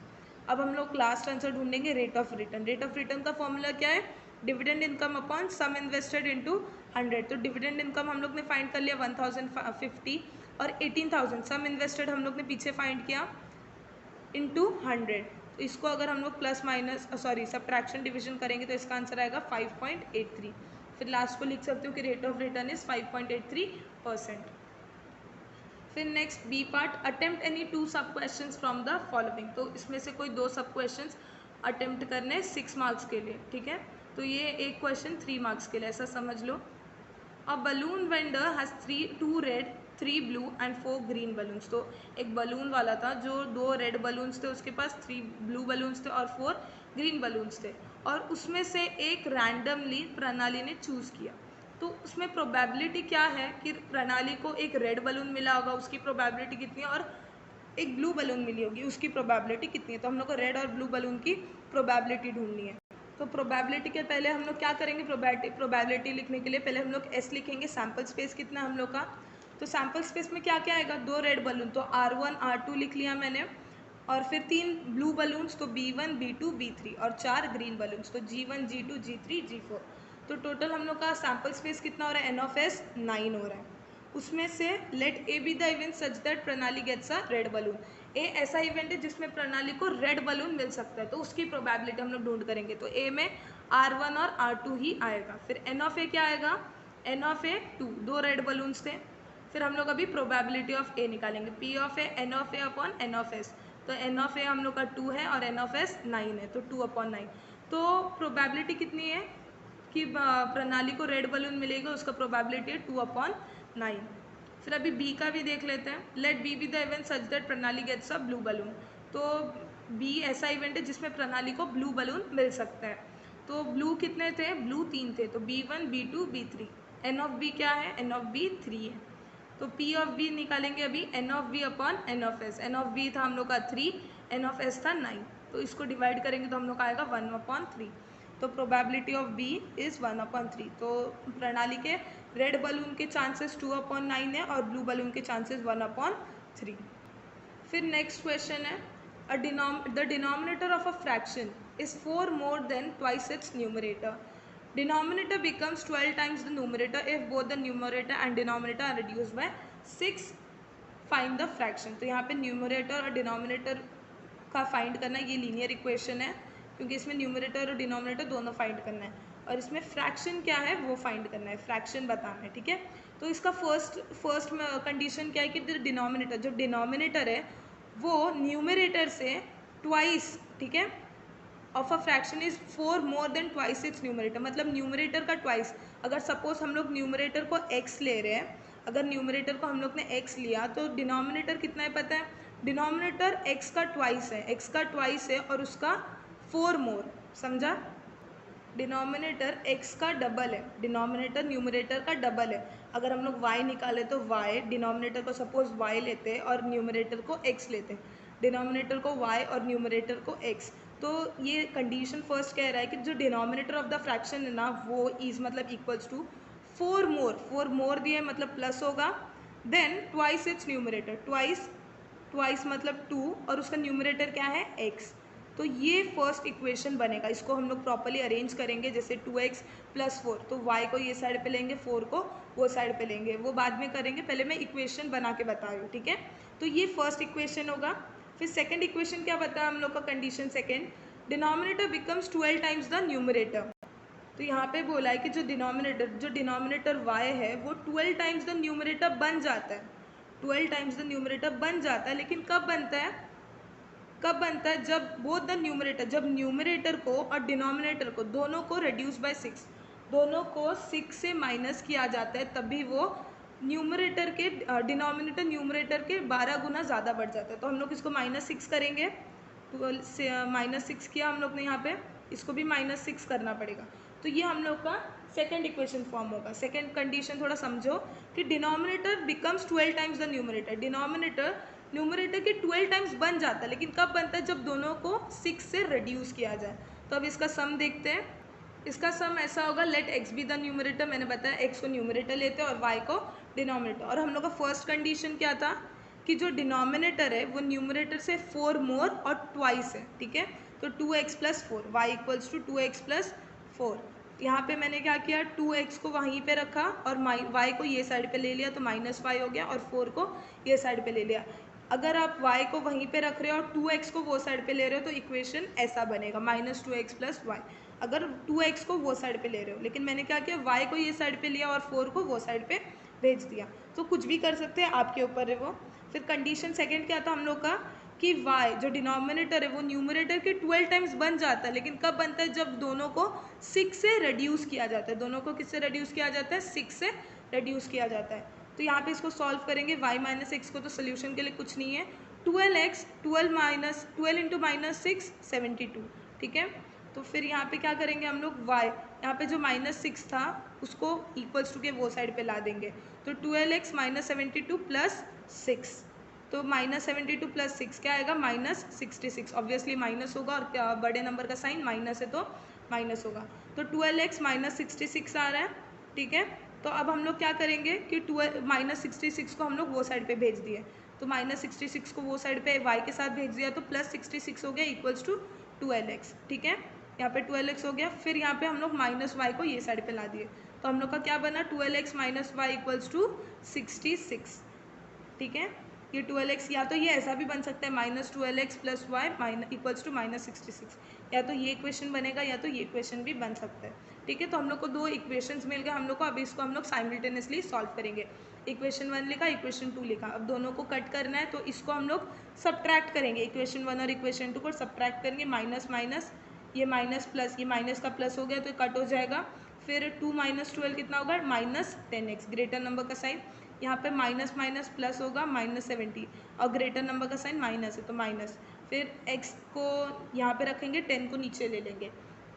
अब हम लोग लास्ट आंसर ढूंढेंगे rate of return. Rate of return का फॉर्मूला क्या है, डिविडेंड इनकम अपॉन सम इन्वेस्टेड इनटू 100। तो डिविडेंड इनकम हम लोग ने फाइंड कर लिया 1050 और 18,000 सम इन्वेस्टेड हम लोग ने पीछे फाइंड किया इंटू 100। तो इसको अगर हम लोग प्लस माइनस सब्ट्रैक्शन डिवीजन करेंगे तो इसका आंसर आएगा 5.83। फिर लास्ट को लिख सकते हो कि रेट ऑफ रिटर्न इज 5.83%। फिर next B part, attempt any 2 sub question from the following. तो इसमें से कोई 2 सब क्वेश्चन अटेम्प्ट करने 6 मार्क्स के लिए, ठीक है। तो ये एक क्वेश्चन 3 मार्क्स के लिए, ऐसा समझ लो। A balloon vendor has 2 red 3 blue and 4 green balloons. तो एक बलून वाला था जो 2 रेड बलून्स थे उसके पास, 3 ब्लू बलून्स थे और 4 ग्रीन बलून्स थे, और उसमें से एक रैंडमली प्रणाली ने चूज़ किया। तो उसमें प्रोबेबिलिटी क्या है कि प्रणाली को एक रेड बलून मिला होगा, उसकी प्रोबेबिलिटी कितनी है, और एक ब्लू बलून मिली होगी, उसकी प्रोबेबिलिटी कितनी है। तो हम लोग को रेड और ब्लू बलून की प्रोबेबिलिटी ढूंढनी है। तो प्रोबेबिलिटी के पहले हम लोग क्या करेंगे, प्रोबेबिलिटी लिखने के लिए पहले हम लोग एस लिखेंगे, सैम्पल स्पेस कितना हम लोग का। तो सैम्पल स्पेस में क्या क्या आएगा, 2 रेड बलून, तो R1 R2 लिख लिया मैंने, और फिर 3 ब्लू बलून्स, तो B1 B2 B3, और 4 ग्रीन बलून्स, तो G1 G2 G3 G4। तो टोटल हम लोग का सैम्पल स्पेस कितना हो रहा है, N ऑफ S 9 हो रहा है। उसमें से let A be the event such that Pranali gets a red balloon. A ऐसा इवेंट है जिसमें प्रणाली को रेड बलून मिल सकता है, तो उसकी प्रोबेबिलिटी हम लोग ढूंढ करेंगे। तो ए में R1 और R2 ही आएगा। फिर एन ऑफ ए क्या आएगा, n of A 2, 2 red balloons थे। फिर हम लोग अभी प्रोबेबिलिटी ऑफ ए निकालेंगे, P of A n of A upon n of S. तो एन ऑफ ए हम लोग का 2 है और एन ऑफ एस 9 है, तो 2/9। तो प्रोबेबिलिटी कितनी है कि प्रणाली को रेड बलून मिलेगा, उसका प्रोबेबिलिटी है 2/9। फिर अभी बी का भी देख लेते हैं, let B be the event such that Pranali gets a blue balloon. तो बी ऐसा इवेंट है जिसमें प्रणाली को ब्लू बलून मिल सकता है। तो ब्लू कितने थे, ब्लू 3 थे, तो B1 B2 B3। N of B क्या है, एन ऑफ बी 3 है। तो पी ऑफ बी निकालेंगे अभी, n of B upon n of S. N of B था हम लोग का 3, एन ऑफ एस था 9, तो इसको डिवाइड करेंगे तो हम लोग का आएगा 1/3। तो प्रोबेबिलिटी ऑफ बी इज़ 1/3। तो प्रणाली के रेड बलून के चांसेस 2/9 है और ब्लू बलून के चांसेस 1/3। फिर नेक्स्ट क्वेश्चन है, the denominator of a fraction is 4 more than twice its numerator. Denominator becomes 12 times the numerator if both the numerator and denominator are reduced by 6. Find the fraction. तो यहाँ पे न्यूमरेटर और डिनोमिनेटर का फाइंड करना, ये लीनियर इक्वेशन है क्योंकि इसमें न्यूमरेटर और डिनोमिनेटर दोनों फाइंड करना है, और इसमें फ्रैक्शन क्या है वो फाइंड करना है, फ्रैक्शन बताना है, ठीक है। तो इसका फर्स्ट कंडीशन क्या है कि डिनोमिनेटर, जो डिनोमिनेटर है वो न्यूमरेटर से ट्वाइस, ठीक है, of a fraction is 4 more than twice its numerator. मतलब न्यूमरेटर का ट्वाइस, अगर सपोज हम लोग न्यूमरेटर को x ले रहे हैं, अगर न्यूमरेटर को हम लोग ने x लिया तो डिनोमिनेटर कितना है पता है, डिनोमिनेटर x का ट्वाइस है, x का ट्वाइस है और उसका 4 मोर, समझा। डिनोमिनेटर x का डबल है, डिनोमिनेटर न्यूमरेटर का डबल है। अगर हम लोग y निकाले तो y, डिनोमिनेटर को सपोज y लेते और न्यूमरेटर को x लेते, डिनोमिनेटर को y और न्यूमरेटर को x। तो ये कंडीशन फर्स्ट कह रहा है कि जो डिनोमिनेटर ऑफ द फ्रैक्शन है ना वो इज मतलब इक्वल्स टू 4 मोर दिए मतलब प्लस होगा, then twice its numerator, twice मतलब 2 और उसका न्यूमरेटर क्या है x। तो ये फर्स्ट इक्वेशन बनेगा, इसको हम लोग प्रॉपर्ली अरेंज करेंगे, जैसे 2x + 4, तो y को ये साइड पे लेंगे, 4 को वो साइड पे लेंगे, वो बाद में करेंगे, पहले मैं इक्वेशन बना के बता रही हूँ, ठीक है। तो ये फर्स्ट इक्वेशन होगा। फिर सेकंड इक्वेशन क्या बताया हम लोग का, condition second, denominator becomes 12 times the numerator. तो यहाँ पे बोला है कि जो डिनोमिनेटर y है वो 12 टाइम्स द न्यूमरेटर बन जाता है, 12 टाइम्स द न्यूमरेटर बन जाता है, लेकिन कब बनता है, कब बनता है, जब बोथ द न्यूमरेटर, जब न्यूमरेटर को और डिनोमिनेटर को दोनों को रिड्यूस बाय 6, दोनों को 6 से माइनस किया जाता है, तभी वो न्यूमरेटर के डिनोमिनेटर न्यूमरेटर के 12 गुना ज़्यादा बढ़ जाता है। तो हम लोग इसको -6 करेंगे, 12 से -6 किया हम लोग ने यहाँ पे, इसको भी -6 करना पड़ेगा। तो ये हम लोग का सेकेंड इक्वेशन फॉर्म होगा। सेकेंड कंडीशन थोड़ा समझो कि denominator becomes 12 times the numerator, denominator numerator के 12 टाइम्स बन जाता है, लेकिन कब बनता है, जब दोनों को 6 से रिड्यूस किया जाए। तो अब इसका सम देखते हैं। इसका सम ऐसा होगा, लेट x बी द न्यूमरेटर, मैंने बताया x को न्यूमरेटर लेते हैं और y को डिनोमिनेटर। और हम लोग का फर्स्ट कंडीशन क्या था कि जो डिनोमिनेटर है वो न्यूमरेटर से 4 मोर और ट्वाइस है, ठीक है। तो 2x + 4, y equals to 2x + 4। यहाँ पे मैंने क्या किया, 2x को वहीं पे रखा और y को ये साइड पे ले लिया, तो -y हो गया, और 4 को ये साइड पे ले लिया। अगर आप y को वहीं पे रख रहे हो और 2x को वो साइड पे ले रहे हो, तो इक्वेशन ऐसा बनेगा -2x + y। अगर 2x को वो साइड पे ले रहे हो, लेकिन मैंने क्या किया, y को ये साइड पे लिया और 4 को वो साइड पे भेज दिया। तो कुछ भी कर सकते हैं, आपके ऊपर है वो। फिर कंडीशन सेकंड क्या था हम लोग का कि y जो डिनोमिनेटर है वो न्यूमरेटर के 12 टाइम्स बन जाता है, लेकिन कब बनता है, जब दोनों को 6 से रिड्यूस किया जाता है। दोनों को किससे रिड्यूस किया जाता है, 6 से रिड्यूस किया जाता है। तो यहाँ पे इसको सॉल्व करेंगे, y - x को, तो सोल्यूशन के लिए कुछ नहीं है, 12x 12 इंटू -6 72, ठीक है। तो फिर यहाँ पे क्या करेंगे हम लोग, y यहाँ पे जो -6 था उसको इक्वल्स टू के वो साइड पे ला देंगे, तो 12x - 72 + 6, तो -72 + 6 क्या आएगा, -66। ऑब्वियसली माइनस होगा, और क्या बड़े नंबर का साइन माइनस है तो माइनस होगा। तो 12x - 66 आ रहा है, ठीक है। तो अब हम लोग क्या करेंगे कि -66 को हम लोग वो साइड पे भेज दिए, तो -66 को वो साइड पे y के साथ भेज दिया, तो +66 हो गया इक्वल्स टू 12x, ठीक है। यहाँ पे 12x हो गया। फिर यहाँ पे हम लोग -y को ये साइड पे ला दिए, तो हम लोग का क्या बना, 12x - y इक्वल्स टू 66, ठीक है। ये 12x, या तो ये ऐसा भी बन सकता है, -12x + y इक्वल्स टू -66, या तो ये इक्वेशन बनेगा या तो ये इक्वेशन भी बन सकता है, ठीक है। तो हम लोग को 2 इक्वेशंस मिल गए हम लोग को। अब इसको हम लोग साइमल्टेनियसली सॉल्व करेंगे। इक्वेशन 1 लिखा, इक्वेशन 2 लिखा, अब दोनों को कट करना है, तो इसको हम लोग सब्ट्रैक्ट करेंगे। इक्वेशन 1 और इक्वेशन 2 को सब्ट्रैक्ट करेंगे, माइनस माइनस, ये माइनस प्लस, ये माइनस का प्लस हो गया तो कट हो जाएगा। फिर 2 - 12 कितना होगा, -10x, ग्रेटर नंबर का साइन, यहाँ पे माइनस माइनस प्लस होगा, -70, और ग्रेटर नंबर का साइन माइनस है तो माइनस। फिर x को यहाँ पे रखेंगे, 10 को नीचे ले लेंगे,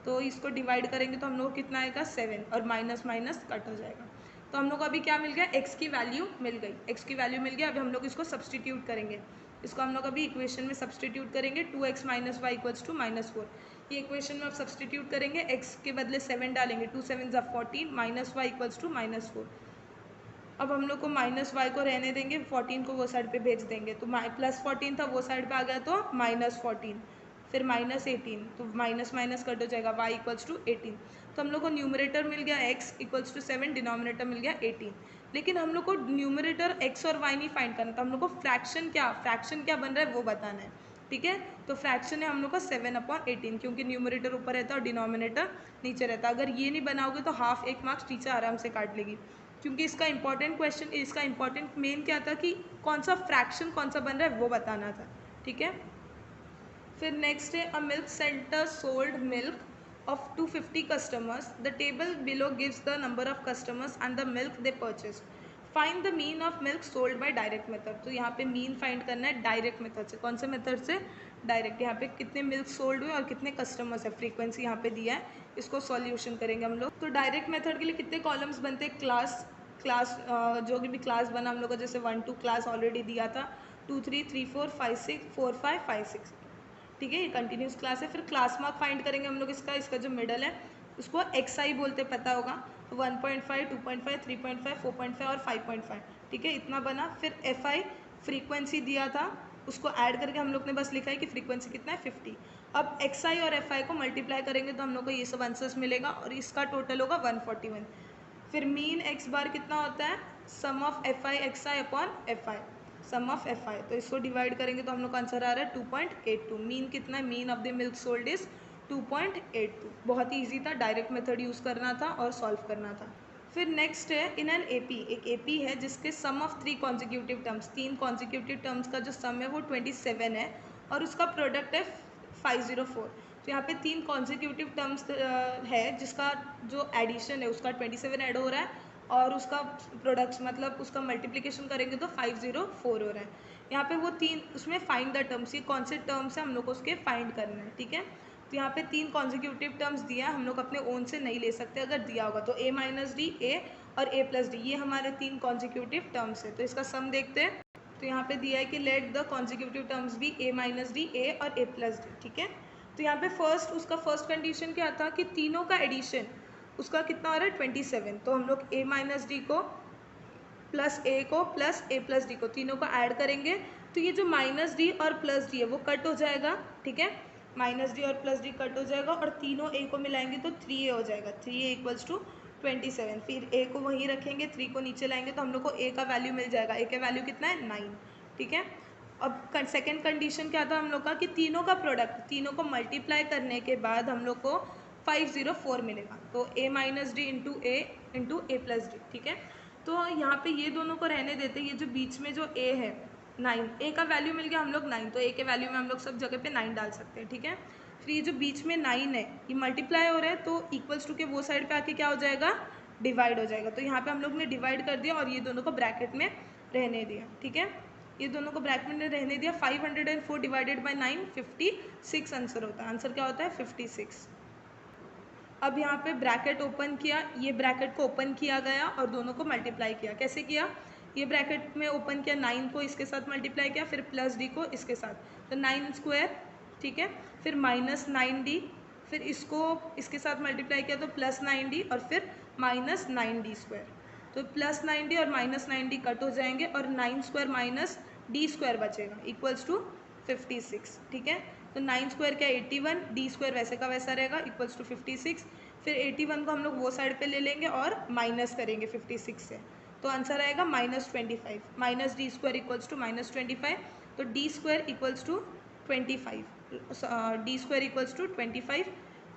तो इसको डिवाइड करेंगे तो हम लोग को कितना आएगा, 7, और माइनस माइनस कट हो जाएगा। तो हम लोग को अभी क्या मिल गया, x की वैल्यू मिल गई, x की वैल्यू मिल गया। अभी हम लोग इसको सब्सटीट्यूट करेंगे, इसको हम लोग अभी इक्वेशन में सब्सटीट्यूट करेंगे, 2x - y इक्वल्स टू -4। ये इक्वेशन में अब सब्सटीट्यूट करेंगे, x के बदले 7 डालेंगे, 2 7 = 14, -y इक्वल्स टू -4। अब हम लोग को -y को रहने देंगे, 14 को वो साइड पे भेज देंगे, तो +14 था वो साइड पे आ गया तो -14, फिर -18, तो माइनस माइनस कट हो जाएगा, y इक्वल्स टू 18। तो हम लोग को न्यूमरेटर मिल गया x इक्वल्स टू 7, डिनोमिनेटर मिल गया 18। लेकिन हम लोग को न्यूमरेटर x और y नहीं फाइंड करना था, हम लोग को फ्रैक्शन क्या बन रहा है वो बताना है, ठीक है। तो फ्रैक्शन है हम लोग का 7/18, क्योंकि न्यूमरेटर ऊपर रहता है और डिनोमिनेटर नीचे रहता है। अगर ये नहीं बनाओगे तो हाफ एक मार्क्स टीचर आराम से काट लेगी, क्योंकि इसका इंपॉर्टेंट क्वेश्चन, इसका इंपॉर्टेंट मेन क्या था कि कौन सा फ्रैक्शन कौन सा बन रहा है वो बताना था, ठीक है। फिर नेक्स्ट है, a milk centre sold milk of 250 customers. The table below gives the number of customers and the milk they purchased. Find the mean of milk sold by direct method. तो यहाँ पे मीन फाइंड करना है डायरेक्ट मेथड से। कौन से मेथड से, डायरेक्ट। यहाँ पे कितने मिल्क सोल्ड हुए और कितने कस्टमर्स है, फ्रीक्वेंसी यहाँ पे दिया है, इसको सॉल्यूशन करेंगे हम लोग। तो डायरेक्ट मेथड के लिए कितने कॉलम्स बनते हैं, क्लास जो भी क्लास बना हम लोग का, जैसे 1 2 क्लास ऑलरेडी दिया था, 2 3 3 4 5 6 4 5 5 6, ठीक है। ये कंटिन्यूस क्लास है। फिर क्लास मार्क फाइंड करेंगे हम लोग, इसका जो मिडल है उसको XI बोलते, पता होगा। तो 1.5 2.5 3.5 4.5 और 5.5, ठीक है, इतना बना। फिर FI फ्रीक्वेंसी दिया था, उसको ऐड करके हम लोग ने बस लिखा है कि फ्रीक्वेंसी कितना है, 50। अब XI और FI को मल्टीप्लाई करेंगे तो हम लोग को ये सब आंसर्स मिलेगा, और इसका टोटल होगा 141। फिर मीन x बार कितना होता है, sum of FI XI upon FI, sum of FI। तो इसको डिवाइड करेंगे तो हम लोग का आंसर आ रहा है 2.82। मीन कितना है, mean of the milk sold is 2.82। बहुत ही ईजी था, डायरेक्ट मेथड यूज़ करना था और सॉल्व करना था। फिर नेक्स्ट है, इन एन AP, एक AP है जिसके sum of 3 consecutive terms, 3 consecutive terms का जो सम है वो 27 है, और उसका प्रोडक्ट है 504। तो यहाँ पे 3 कॉन्जिक्यूटिव टर्म्स है जिसका जो एडिशन है उसका 27 ऐड हो रहा है और उसका प्रोडक्ट्स मतलब उसका मल्टीप्लिकेशन करेंगे तो 504 हो रहा है। यहाँ पे वो 3 उसमें फाइंड द टर्म्स, ये कौन से टर्म्स है हम लोग को उसके फाइंड करना है, ठीक है। तो यहाँ पे 3 कॉन्जिक्यूटिव टर्म्स दिया है, हम लोग अपने ओन से नहीं ले सकते अगर दिया होगा तो a माइनस डी, ए और a प्लस डी, ये हमारे 3 कॉन्जिक्यूटिव टर्म्स है। तो इसका सम देखते हैं। तो यहाँ पे दिया है कि let the consecutive terms be a minus d, a और a प्लस डी, ठीक है। तो यहाँ पे उसका फर्स्ट कंडीशन क्या था कि तीनों का एडिशन उसका कितना हो रहा है 27। तो हम लोग a माइनस डी को प्लस ए को प्लस ए प्लस डी को तीनों को ऐड करेंगे तो ये जो माइनस डी और प्लस डी है वो कट हो जाएगा, ठीक है। माइनस डी और प्लस डी कट हो जाएगा और तीनों ए को मिलाएंगे तो 3a हो जाएगा। 3a equals to 27। फिर ए को वहीं रखेंगे, 3 को नीचे लाएंगे तो हम लोग को ए का वैल्यू मिल जाएगा। ए का वैल्यू कितना है 9, ठीक है। अब सेकेंड कंडीशन क्या था हम लोग का कि तीनों का प्रोडक्ट, तीनों को मल्टीप्लाई करने के बाद हम लोग को 504 मिलेगा। तो a minus D into A plus D, ठीक है। तो यहाँ पे ये दोनों को रहने देते, ये जो बीच में जो a है 9, a का वैल्यू मिल गया हम लोग 9, तो a के वैल्यू में हम लोग सब जगह पे 9 डाल सकते हैं, ठीक है। फिर ये जो बीच में 9 है ये मल्टीप्लाई हो रहा है तो इक्वल्स टू के वो साइड पे आके क्या हो जाएगा, डिवाइड हो जाएगा। तो यहाँ पे हम लोग ने डिवाइड कर दिया और ये दोनों को ब्रैकेट में रहने दिया, ठीक है। ये दोनों को ब्रैकेट में रहने दिया। 504 डिवाइडेड बाई 9 56 आंसर होता है। आंसर क्या होता है 56। अब यहाँ पे ब्रैकेट ओपन किया, ये ब्रैकेट को ओपन किया गया और दोनों को मल्टीप्लाई किया। कैसे किया, ये ब्रैकेट में ओपन किया, 9 को इसके साथ मल्टीप्लाई किया, फिर प्लस डी को इसके साथ, तो 9 स्क्वायर, ठीक है। फिर माइनस 9d, फिर इसको इसके साथ मल्टीप्लाई किया तो प्लस 9d और फिर माइनस 9d स्क्वायर। तो प्लस 9d और माइनस 9d कट हो जाएंगे और 9 स्क्वायर माइनस d स्क्वायर बचेगा इक्वल्स टू 56, ठीक है। तो 9 स्क्वायर क्या 81, डी स्क्वायर वैसे का वैसा रहेगा इक्वल्स टू 56। फिर 81 को हम लोग वो साइड पे ले लेंगे और माइनस करेंगे 56 से, तो आंसर आएगा -25। Minus d square equals to -25, तो d square equals to 25, d square equals to 25,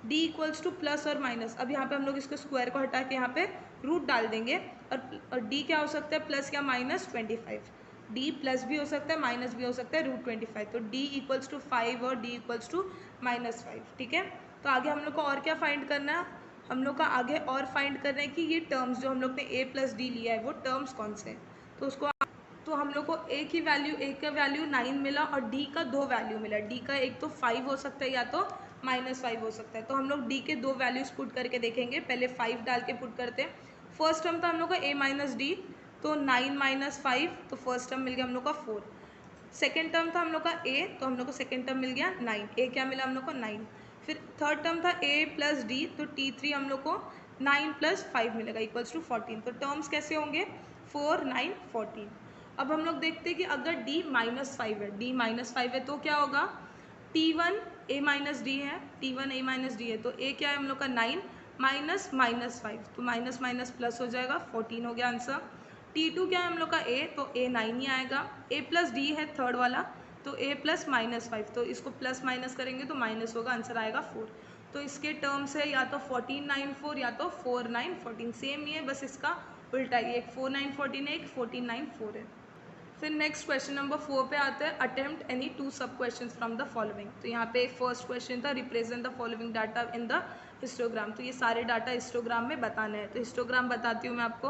d equals to plus और माइनस। अब यहाँ पे हम लोग इसको स्क्वायर को हटा के यहाँ पे रूट डाल देंगे और डी क्या हो सकता है प्लस या -25। डी प्लस भी हो सकता है माइनस भी हो सकता है √25, तो डी इक्वल्स टू 5 और डी इक्वल्स टू -5, ठीक है। तो आगे हम लोग को और क्या फाइंड करना है, हम लोग का आगे और फाइंड करना है कि ये टर्म्स जो हम लोग ने a प्लस डी लिया है वो टर्म्स कौन से हैं। तो उसको तो हम लोग को a का वैल्यू 9 मिला और d का 2 वैल्यू मिला। d का एक तो 5 हो सकता है या तो -5 हो सकता है। तो हम लोग d के 2 वैल्यूज़ पुट करके देखेंगे। पहले 5 डाल के पुट करते हैं। फर्स्ट टर्म था हम लोग का a माइनस डी, तो 9 माइनस 5, तो फर्स्ट टर्म मिल गया हम लोग का 4। सेकेंड टर्म था हम लोग का a, तो हम लोग को सेकेंड टर्म मिल गया 9। a क्या मिला हम लोग को 9। फिर थर्ड टर्म था a प्लस डी, तो t3 हम लोग को 9 प्लस 5 मिलेगा इक्वल्स टू 14। तो टर्म्स कैसे होंगे 4, 9, 14। अब हम लोग देखते हैं कि अगर d -5 है, d -5 है तो क्या होगा, t1 a माइनस डी है, t1 a माइनस डी है, तो a क्या है हम लोग का 9 माइनस -5, तो माइनस माइनस प्लस हो जाएगा 14 हो गया आंसर। t2 क्या है हम लोग का a, तो a 9 ही आएगा। a प्लस डी है थर्ड वाला, तो a प्लस -5, तो इसको प्लस माइनस करेंगे तो माइनस होगा, आंसर आएगा 4। तो इसके टर्म्स है या तो 14, 9, 4 या तो 4, 9, 14। सेम ही है, बस इसका उल्टा ही, एक 4, 9, 14 है, एक 14, 9, 4 है। फिर नेक्स्ट क्वेश्चन नंबर 4 पे आता है, attempt any 2 sub question from the following. तो यहाँ पे फर्स्ट क्वेश्चन था represent the following data in the histogram. तो ये सारे डाटा हिस्टोग्राम में बताने हैं। तो हिस्टोग्राम बताती हूँ मैं आपको।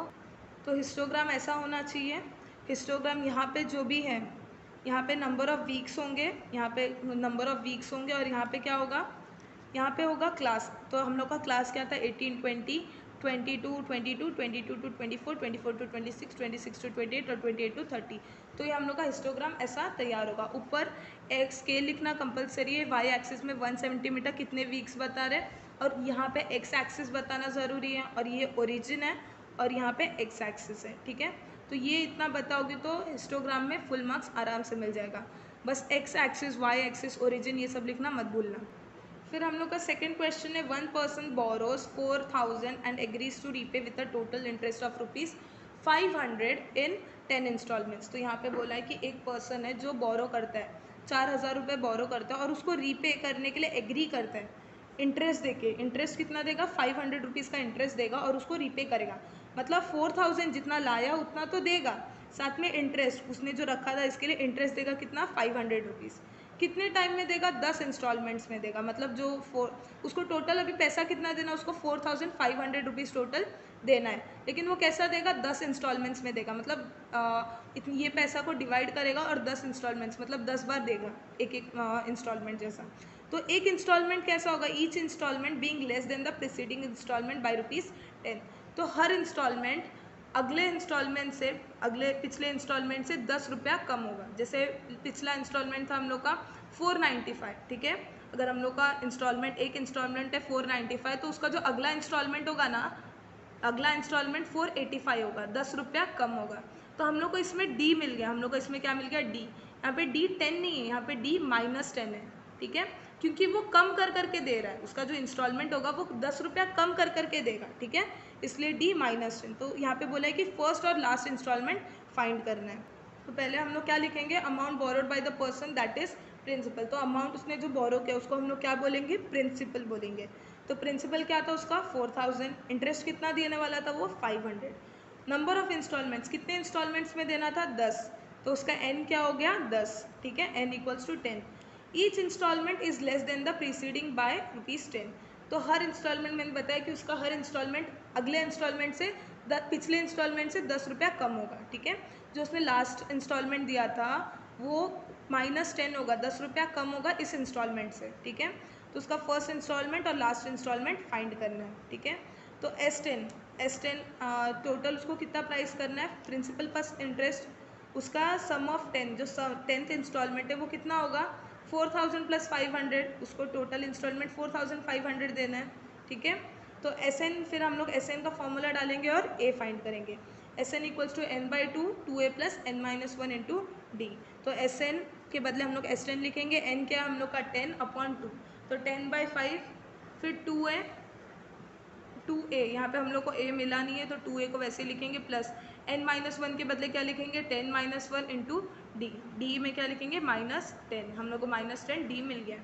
तो हिस्टोग्राम ऐसा होना चाहिए, हिस्टोग्राम यहाँ पे जो भी है, यहाँ पे नंबर ऑफ़ वीक्स होंगे, यहाँ पे नंबर ऑफ़ वीक्स होंगे और यहाँ पे क्या होगा, यहाँ पे होगा क्लास। तो हम लोग का क्लास क्या था 18, 20, 22, 22, 22 to 24, 24 to 26, 26 to 28 और 28 to 30। तो ये हम लोग का हिस्टोग्राम ऐसा तैयार होगा। ऊपर एक स्केल लिखना कंपलसरी है, वाई एक्सिस में 1 सेंटीमीटर कितने वीक्स बता रहे, और यहाँ पे एक्स एक्सिस बताना ज़रूरी है, और ये ओरिजिन है और यहाँ पे एक्स एक्सिस है, ठीक है। तो ये इतना बताओगे तो हिस्टोग्राम में फुल मार्क्स आराम से मिल जाएगा। बस x axis, y axis, origin ये सब लिखना मत भूलना। फिर हम लोग का सेकंड क्वेश्चन है, 1 person borrows 4000 and agrees to repay with a total interest of ₹500 in 10 installments. तो यहाँ पे बोला है कि एक पर्सन है जो बोरो करता है, 4000 रुपये बोरो करता है और उसको रीपे करने के लिए एग्री करता है इंटरेस्ट देके। इंटरेस्ट कितना देगा, 500 रुपीज़ का इंटरेस्ट देगा और उसको रीपे करेगा। मतलब 4000 जितना लाया उतना तो देगा, साथ में इंटरेस्ट उसने जो रखा था इसके लिए इंटरेस्ट देगा कितना, 500 रुपीज़। कितने टाइम में देगा, 10 इंस्टॉलमेंट्स में देगा। मतलब जो उसको टोटल अभी पैसा कितना देना, उसको 4500 रुपीज़ टोटल देना है, लेकिन वो कैसा देगा, 10 इंस्टॉलमेंट्स में देगा। मतलब ये पैसा को डिवाइड करेगा और 10 इंस्टॉलमेंट्स मतलब 10 बार देगा एक एक इंस्टॉलमेंट जैसा। तो एक इंस्टॉलमेंट कैसा होगा, each installment being less than the preceding installment by ₹10। तो हर इंस्टॉलमेंट अगले इंस्टॉलमेंट से, अगले पिछले इंस्टॉलमेंट से 10 रुपया कम होगा। जैसे पिछला इंस्टॉलमेंट था हम लोग का 495, ठीक है। अगर हम लोग का इंस्टॉलमेंट, एक इंस्टॉलमेंट है 495, तो उसका जो अगला इंस्टॉलमेंट होगा ना, अगला इंस्टॉलमेंट 485 होगा, 10 रुपया कम होगा। तो हम लोग को इसमें डी मिल गया, हम लोग को इसमें क्या मिल गया, डी। यहाँ पे डी 10 नहीं है, यहाँ पे डी -10 है, ठीक है, क्योंकि वो कम कर करके दे रहा है। उसका जो इंस्टॉलमेंट होगा वो 10 रुपया कम कर करके देगा, ठीक है, इसलिए डी -10। तो यहाँ पे बोला है कि फर्स्ट और लास्ट इंस्टॉलमेंट फाइंड करना है। तो पहले हम लोग क्या लिखेंगे, amount borrowed by the person that is principal. तो अमाउंट उसने जो बोरो किया उसको हम लोग क्या बोलेंगे, प्रिंसिपल बोलेंगे। तो प्रिंसिपल क्या था उसका 4000, इंटरेस्ट कितना देने वाला था वो 500। नंबर ऑफ इंस्टॉलमेंट्स, कितने इंस्टॉलमेंट्स में देना था, 10, तो उसका एन क्या हो गया, 10, ठीक है, n equals to 10। Each installment is less than the preceding by ₹10। तो हर इंस्टॉलमेंट, मैंने बताया कि उसका हर इंस्टॉलमेंट अगले इंस्टॉलमेंट से पिछले इंस्टॉलमेंट से 10 रुपया कम होगा, ठीक है। जो उसने लास्ट इंस्टॉलमेंट दिया था वो -10 होगा, 10 रुपया कम होगा इस इंस्टॉलमेंट से, ठीक है। तो उसका फर्स्ट इंस्टॉलमेंट और लास्ट इंस्टॉलमेंट फाइंड करना है, ठीक है। तो S10 टोटल उसको कितना प्राइस करना है, प्रिंसिपल प्लस इंटरेस्ट, उसका सम ऑफ 10, जो 10th इंस्टॉलमेंट है वो कितना होगा, 4000 + 500, उसको टोटल इंस्टॉलमेंट 4500 देना है, ठीक है। तो SN, फिर हम लोग SN का फॉर्मूला डालेंगे और A फाइंड करेंगे। SN equals to n/2 2a + n-1 into D. तो SN के बदले हम लोग S10 लिखेंगे, n क्या हम लोग का 10/2, तो 10/5, फिर 2a, यहाँ पे हम लोग को a मिला नहीं है तो 2a को वैसे लिखेंगे, प्लस n-1 के बदले क्या लिखेंगे, 10-1 इंटू डी में क्या लिखेंगे, -10, हम लोग को -10 डी मिल गया।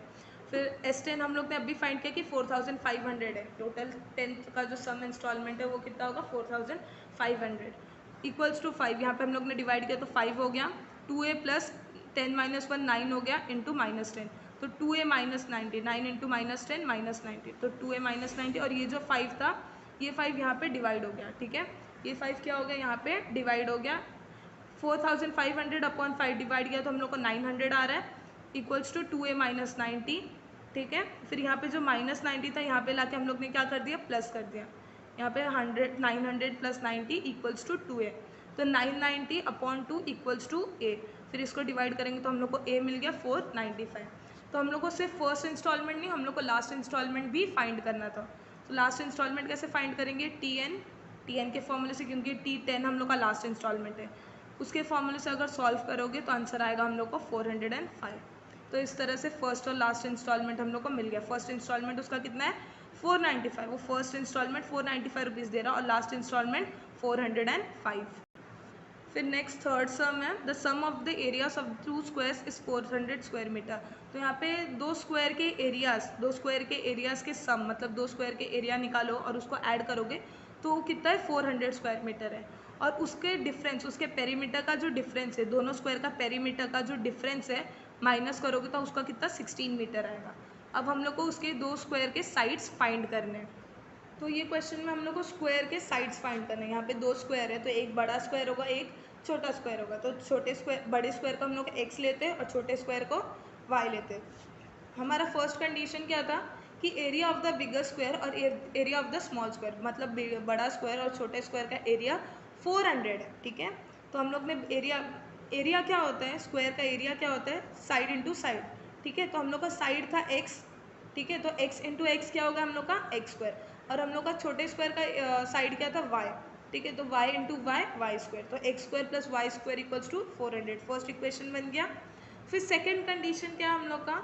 फिर S10 हम लोग ने अभी फाइंड किया कि 4500 है, टोटल 10th का जो सम इंस्टॉलमेंट है वो कितना होगा, 4500 इक्वल्स टू 5, यहाँ पे हम लोग ने डिवाइड किया तो 5 हो गया, 2a + 10-1 9 हो गया इंटू -10, तो 2a -90, 9 इंटू -10 -90, तो 2a -90, और ये जो 5 था ये 5 यहाँ पे डिवाइड हो गया, ठीक है, ये 5 क्या हो गया, यहाँ पे डिवाइड हो गया, 4500/5 डिवाइड किया तो हम लोग को 900 आ रहा है, इक्वल्स टू 2a -90, ठीक है। फिर यहाँ पे जो -90 था यहाँ पे लाके हम लोग ने क्या कर दिया, प्लस कर दिया, यहाँ पे 900 + 90 इक्वल्स टू 2a, तो 990/2 इक्वल्स टू a। फिर इसको डिवाइड करेंगे तो हम लोग को a मिल गया 495। तो हम लोग को सिर्फ फर्स्ट इंस्टॉलमेंट नहीं, हम लोग को लास्ट इंस्टॉलमेंट भी फाइंड करना था। तो लास्ट इंस्टॉलमेंट कैसे फाइंड करेंगे, टी एन के फॉर्मूले से, क्योंकि T10 हम लोग का लास्ट इंस्टॉलमेंट है, उसके फॉर्मूले से अगर सॉल्व करोगे तो आंसर आएगा हम लोग को 405। तो इस तरह से फर्स्ट और लास्ट इंस्टॉलमेंट हम लोग को मिल गया। फर्स्ट इंस्टॉलमेंट उसका कितना है, 495, वो फर्स्ट इंस्टॉलमेंट 495 रुपीज़ दे रहा और लास्ट इंस्टॉलमेंट 405। फिर नेक्स्ट थर्ड सम है, the sum of the areas of 2 squares is 400 square metre. तो यहाँ पे दो स्क्वायर के एरियाज के सम, मतलब 2 स्क्वायर के एरिया निकालो और उसको ऐड करोगे तो वो कितना है, 400 स्क्वायर मीटर है। और उसके डिफरेंस, उसके पेरीमीटर का जो डिफरेंस है, दोनों स्क्वायर का पेरीमीटर का जो डिफरेंस है माइनस करोगे तो उसका कितना 16 मीटर आएगा। अब हम लोग को उसके दो स्क्वायर के साइड्स फाइंड करने हैं। तो ये क्वेश्चन में हम लोग को स्क्वायर के साइड्स फाइंड करने हैं। यहाँ पे दो स्क्वायर है तो एक बड़ा स्क्वायर होगा, एक छोटा स्क्वायर होगा। तो बड़े स्क्वायर को हम लोग x लेते हैं और छोटे स्क्वायर को y लेते हैं। हमारा फर्स्ट कंडीशन क्या था कि area of the bigger square और area of the small square, मतलब बड़ा स्क्वायर और छोटे स्क्वायर का एरिया 400 है, ठीक है। तो हम लोग ने एरिया क्या होता है, स्क्वायर का एरिया क्या होता है, साइड इंटू साइड, ठीक है। तो हम लोग का साइड था x, ठीक है, तो x इंटू एक्स क्या होगा हम लोग का x², और हम लोग का छोटे स्क्वायर का साइड क्या था y, ठीक है, तो y इंटू वाई स्क्वायर, तो x² + y² equals to 400। First equation बन गया। फिर सेकंड कंडीशन क्या है हम लोग का,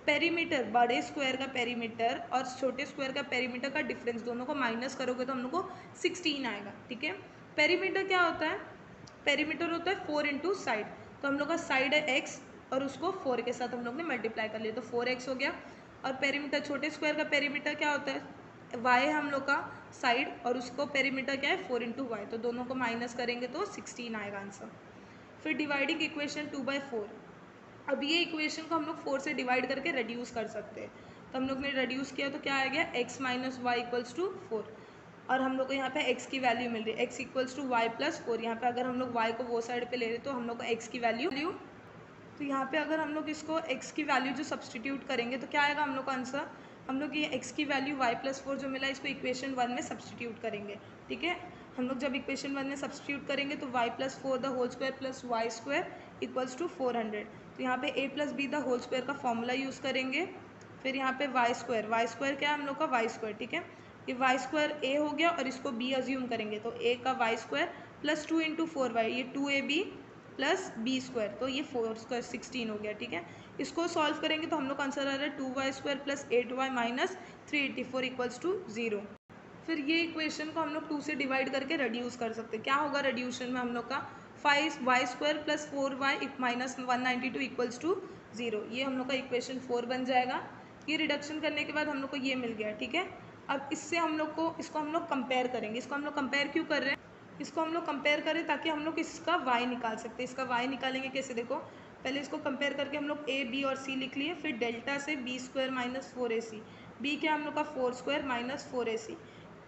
पेरीमीटर, बड़े स्क्वायर का पेरीमीटर और छोटे स्क्वायर का पेरीमीटर का डिफरेंस, दोनों को माइनस करोगे तो हम लोग को 16 आएगा, ठीक है। पेरीमीटर क्या होता है, पेरीमीटर होता है 4 इंटू साइड, तो हम लोग का साइड है x और उसको 4 के साथ हम लोग ने मल्टीप्लाई कर लिया तो 4x हो गया। और पेरीमीटर, छोटे स्क्वायर का पेरीमीटर क्या होता है, y है हम लोग का साइड और उसको पेरीमीटर क्या है 4 इंटू वाई, तो दोनों को माइनस करेंगे तो 16 आएगा आंसर। फिर डिवाइडिंग इक्वेशन 2/4, अब ये इक्वेशन को हम लोग 4 से डिवाइड करके रेड्यूस कर सकते हैं। तो हम लोग ने रेड्यूस किया तो क्या आ गया, x minus y equals to 4, और हम लोग को यहाँ पे x की वैल्यू मिल रही है x equals to y plus 4। यहाँ पे अगर हम लोग y को वो साइड पे ले रहे तो हम लोग को x की वैल्यू, तो यहाँ पे अगर हम लोग इसको x की वैल्यू जो सब्सटीट्यूट करेंगे तो क्या आएगा हम लोग का आंसर, हम लोग ये x की वैल्यू y प्लस 4 जो मिला इसको इक्वेशन 1 में सब्सटीट्यूट करेंगे। ठीक है, हम लोग जब इक्वेशन 1 में सब्सटीट्यूट करेंगे तो y plus 4 the whole square plus y square equals to 400। तो यहाँ पे a plus b the whole square का फॉर्मूला यूज़ करेंगे। फिर यहाँ पे वाई स्क्वायर क्या है हम लोग का वाई स्क्वायर। ठीक है, ये वाई स्क्वायर a हो गया और इसको b अज्यूम करेंगे तो a का Y square plus 2 into 4y, ये 2ab प्लस बी स्क्वायर, तो ये 4 स्क्वायर 16 हो गया। ठीक है, इसको सॉल्व करेंगे तो हम लोग का आंसर आ रहा है 2y square plus 8y minus 384 equals to 0। फिर ये इक्वेशन को हम लोग 2 से डिवाइड करके रेड्यूस कर सकते हैं। क्या होगा रेड्यूशन में हम लोग का 5y square plus 4y minus 192 equals to 0, ये हम लोग का इक्वेशन 4 बन जाएगा। ये रिडक्शन करने के बाद हम लोग को ये मिल गया। ठीक है, अब इससे हम लोग को इसको हम लोग कंपेयर करेंगे। इसको हम लोग कंपेयर क्यों कर रहे हैं, इसको हम लोग कंपेयर करें ताकि हम लोग इसका y निकाल सकते हैं। इसका y निकालेंगे कैसे, देखो पहले इसको कंपेयर करके हम लोग a b और c लिख लिए, फिर डेल्टा से B square minus 4ac, B क्या हम लोग का 4 स्क्वायर माइनस 4ac,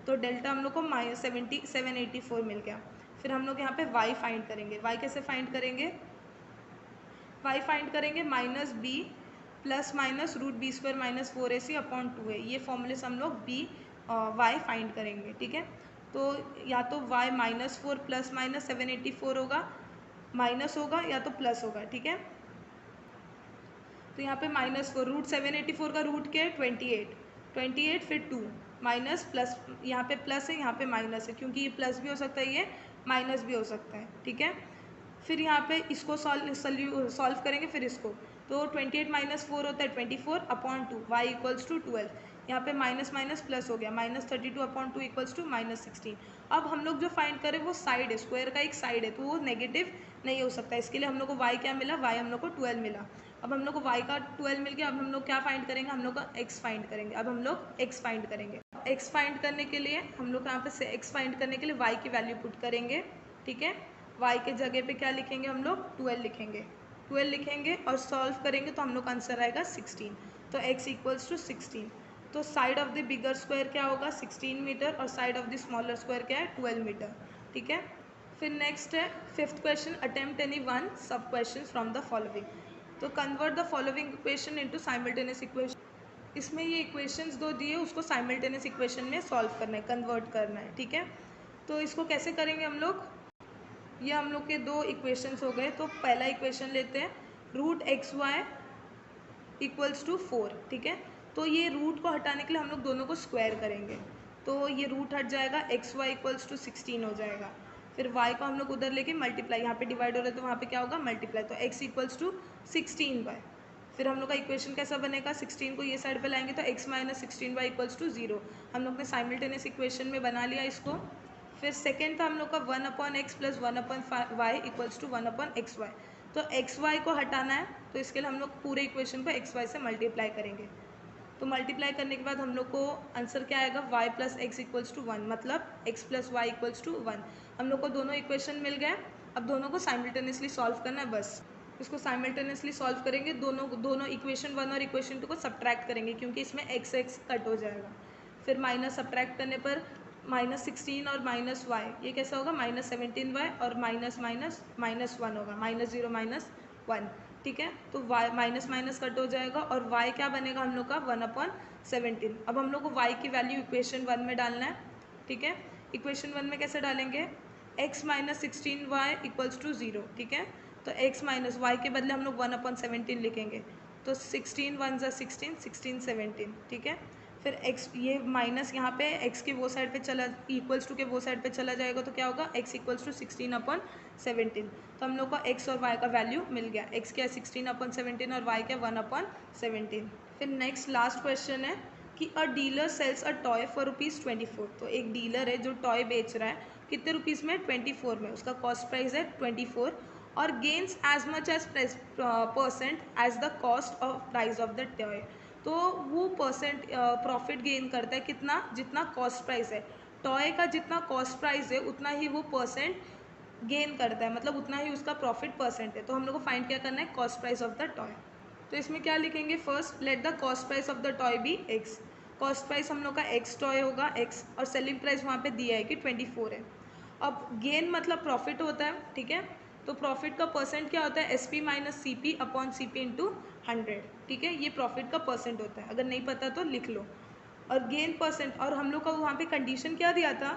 तो डेल्टा हम लोग को माइनस 784 मिल गया। फिर हम लोग यहाँ पे y फाइंड करेंगे। y कैसे फाइंड करेंगे, y फाइंड करेंगे minus b plus minus root b square minus 4ac upon 2a, ये फॉर्मूले से हम लोग y फाइंड करेंगे। ठीक है, तो या तो y माइनस 4 प्लस माइनस 784 होगा, माइनस होगा या तो प्लस होगा। ठीक है, तो यहाँ पे माइनस 4 रूट 784 का रूट क्या है 28 फिर 2 माइनस प्लस, यहाँ पे प्लस है यहाँ पे माइनस है, क्योंकि ये प्लस भी हो सकता है ये माइनस भी हो सकता है। ठीक है, फिर यहाँ पे इसको सॉल्व करेंगे, फिर इसको तो 28 माइनस 4 होता है 24 अपॉन 2, वाई इक्वल्स टू 12, यहाँ पे माइनस माइनस प्लस हो गया, minus 32 upon 2 equals to minus 16। अब हम लोग जो फाइंड करें वो साइड है, स्क्वायर का एक साइड है तो वो नेगेटिव नहीं हो सकता, इसके लिए हम लोग को y क्या मिला, y हम लोग को 12 मिला। अब हम लोग को y का 12 मिल गया, अब हम लोग क्या फाइंड करेंगे, हम लोग का x फाइंड करेंगे। अब हम लोग x फाइंड करेंगे, x फाइंड करने के लिए हम लोग यहाँ पे x फाइंड करने के लिए y की वैल्यू पुट करेंगे। ठीक है, y के जगह पे क्या लिखेंगे हम लोग 12 लिखेंगे और सॉल्व करेंगे तो हम लोग का आंसर आएगा 16। तो x इक्वल्स टू 16, तो side of the bigger square क्या होगा 16 मीटर और side of the smaller square क्या है 12 मीटर। ठीक है, फिर नेक्स्ट है 5th question, attempt any one सब क्वेश्चन फ्रॉम द फॉलोइंग। तो convert the following equation into simultaneous equation. इसमें ये इक्वेशंस दो दिए, उसको साइमल्टेनियस इक्वेशन में सॉल्व करना है, कन्वर्ट करना है। ठीक है, तो इसको कैसे करेंगे हम लोग, ये हम लोग के दो इक्वेशंस हो गए। तो पहला इक्वेशन लेते हैं, root x y equals to 4। ठीक है, तो ये रूट को हटाने के लिए हम लोग दोनों को स्क्वायर करेंगे, तो ये रूट हट जाएगा, एक्स वाई इक्वल्स टू 16 हो जाएगा। फिर y को हम लोग उधर लेके मल्टीप्लाई, यहाँ पे डिवाइड हो रहा है तो वहाँ पे क्या होगा मल्टीप्लाई, तो x इक्वल्स टू 16y। फिर हम लोग का इक्वेशन कैसा बनेगा, 16 को ये साइड पे लाएंगे तो x minus 16y equals to 0। हम लोग ने साइमल्टेनियस इक्वेशन में बना लिया इसको। फिर सेकेंड था हम लोग का 1 upon x plus 1 upon y equals to 1 upon x y. तो एक्स वाई को हटाना है तो इसके लिए हम लोग पूरे इक्वेशन को एक्स वाई से मल्टीप्लाई करेंगे। तो मल्टीप्लाई करने के बाद हम लोग को आंसर क्या आएगा, y plus x equals to 1, मतलब x plus y equals to 1। हम लोग को दोनों इक्वेशन मिल गए, अब दोनों को साइमल्टेनियसली सॉल्व करना है बस। इसको साइमल्टेनियसली सॉल्व करेंगे, दोनों इक्वेशन 1 और इक्वेशन 2 को सब्ट्रैक्ट करेंगे क्योंकि इसमें x कट हो जाएगा। फिर माइनस सब्ट्रैक्ट करने पर माइनस 16 और माइनस वाई, ये कैसा होगा माइनस 17y और माइनस माइनस माइनस 1 होगा, माइनस 0 माइनस 1। ठीक है, तो y माइनस माइनस कट हो जाएगा और y क्या बनेगा हम लोग का 1 अपॉन 17। अब हम लोग को y की वैल्यू इक्वेशन 1 में डालना है। ठीक है, इक्वेशन 1 में कैसे डालेंगे, x minus 16y equals to 0। ठीक है, तो x माइनस वाई के बदले हम लोग 1 अपॉन 17 लिखेंगे, तो 16 1 ज़ा 16, 16 17। ठीक है, फिर x ये माइनस यहाँ पे x के वो साइड पे चला, इक्वल्स टू के वो साइड पे चला जाएगा तो क्या होगा x इक्वल्स टू 16 अपॉन 17। तो हम लोग का x और y का वैल्यू मिल गया, x क्या 16 अपॉन 17 और y क्या 1 अपॉन 17। फिर नेक्स्ट लास्ट क्वेश्चन है कि a dealer sells a toy for ₹24। तो एक डीलर है जो टॉय बेच रहा है, कितने रुपीज़ में 24 में, उसका कॉस्ट प्राइस है 24 और gains as much as percent as the cost of price of the toy. तो वो परसेंट प्रॉफिट गेन करता है कितना, जितना कॉस्ट प्राइस है, टॉय का जितना कॉस्ट प्राइस है उतना ही वो परसेंट गेन करता है, मतलब उतना ही उसका प्रॉफिट परसेंट है। तो हम लोग को फाइंड क्या करना है, cost price of the toy. तो इसमें क्या लिखेंगे, first let the cost price of the toy be x. Cost price हम लोग का एक्स टॉय होगा एक्स, और सेलिंग प्राइस वहाँ पे दिया है कि 24 है। अब गेन मतलब प्रॉफिट होता है, ठीक है। तो प्रॉफिट का परसेंट क्या होता है, S P minus C P upon C P into 100, ठीक है। ये प्रॉफिट का परसेंट होता है, अगर नहीं पता तो लिख लो। और गेन परसेंट, और हम लोग का वहाँ पे कंडीशन क्या दिया था,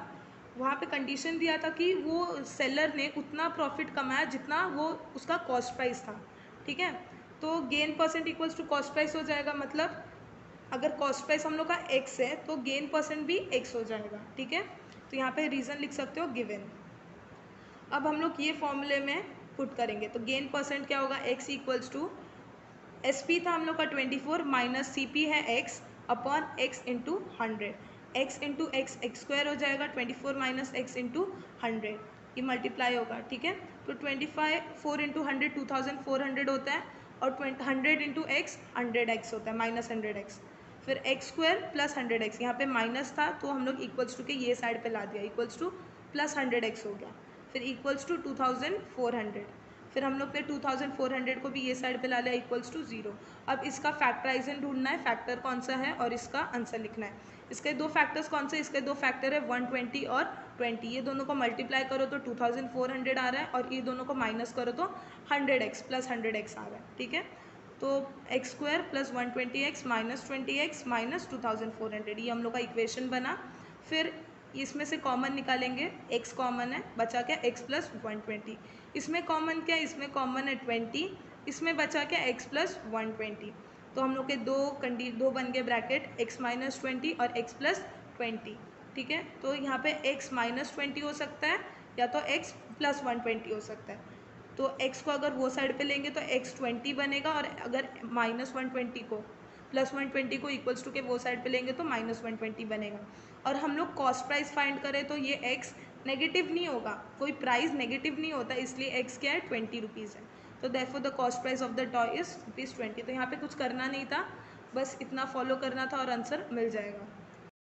वहाँ पे कंडीशन दिया था कि वो सेलर ने उतना प्रॉफिट कमाया जितना वो उसका कॉस्ट प्राइस था, ठीक है। तो gain percent equals to cost price हो जाएगा, मतलब अगर कॉस्ट प्राइस हम लोग का एक्स है तो गेन परसेंट भी एक्स हो जाएगा, ठीक है। तो यहाँ पे रीज़न लिख सकते हो गिवन। अब हम लोग ये फॉर्मूले में पुट करेंगे, तो गेन परसेंट क्या होगा, x equals to S P था हम लोग का 24 माइनस सी पी है x upon x into 100। X into x x square हो जाएगा, 24 माइनस एक्स इंटू 100, ये मल्टीप्लाई होगा, ठीक है। तो 25 4 इंटू 100 2400 होता है, और 100 इंटू एक्स 100x होता है, माइनस 100x। फिर एक्स स्क्वायर प्लस 100x, यहाँ पे माइनस था तो हम लोग इक्वल्स टू के ये साइड पे ला दिया, इक्वल्स टू प्लस 100x हो गया। फिर इक्वल्स टू 2400, फिर हम लोग ने 2400 को भी ये साइड पे ला लिया, इक्वल्स टू 0। अब इसका फैक्टराइजन ढूंढना है, फैक्टर कौन सा है और इसका आंसर लिखना है। इसके दो फैक्टर्स कौन से, इसके दो फैक्टर है 120 और 20, ये दोनों को मल्टीप्लाई करो तो 2400 आ रहा है, और ये दोनों को माइनस करो तो 100x प्लस 100x आ रहा है, ठीक है। तो X square plus 120x minus 20x minus 2400, ये हम लोग का इक्वेशन बना। फिर इसमें से कॉमन निकालेंगे, x कॉमन है, बचा क्या एक्स प्लस 120। इसमें कॉमन क्या है, इसमें कॉमन है 20, इसमें बचा क्या x प्लस 120। तो हम लोग के दो बन गए ब्रैकेट, x माइनस 20 और x प्लस 20, ठीक है। तो यहाँ पे x माइनस 20 हो सकता है या तो x प्लस 120 हो सकता है। तो x को अगर वो साइड पे लेंगे तो x 20 बनेगा, और अगर माइनस 120 को प्लस 120 को इक्वल्स टू के वो साइड पे लेंगे तो माइनस 120 बनेगा। और हम लोग कॉस्ट प्राइस फाइंड करें तो ये x नेगेटिव नहीं होगा, कोई प्राइस नेगेटिव नहीं होता, इसलिए x क्या है 20 रुपीज़ है। तो therefore the cost price of the toy is ₹20। तो यहाँ पे कुछ करना नहीं था, बस इतना फॉलो करना था और आंसर मिल जाएगा।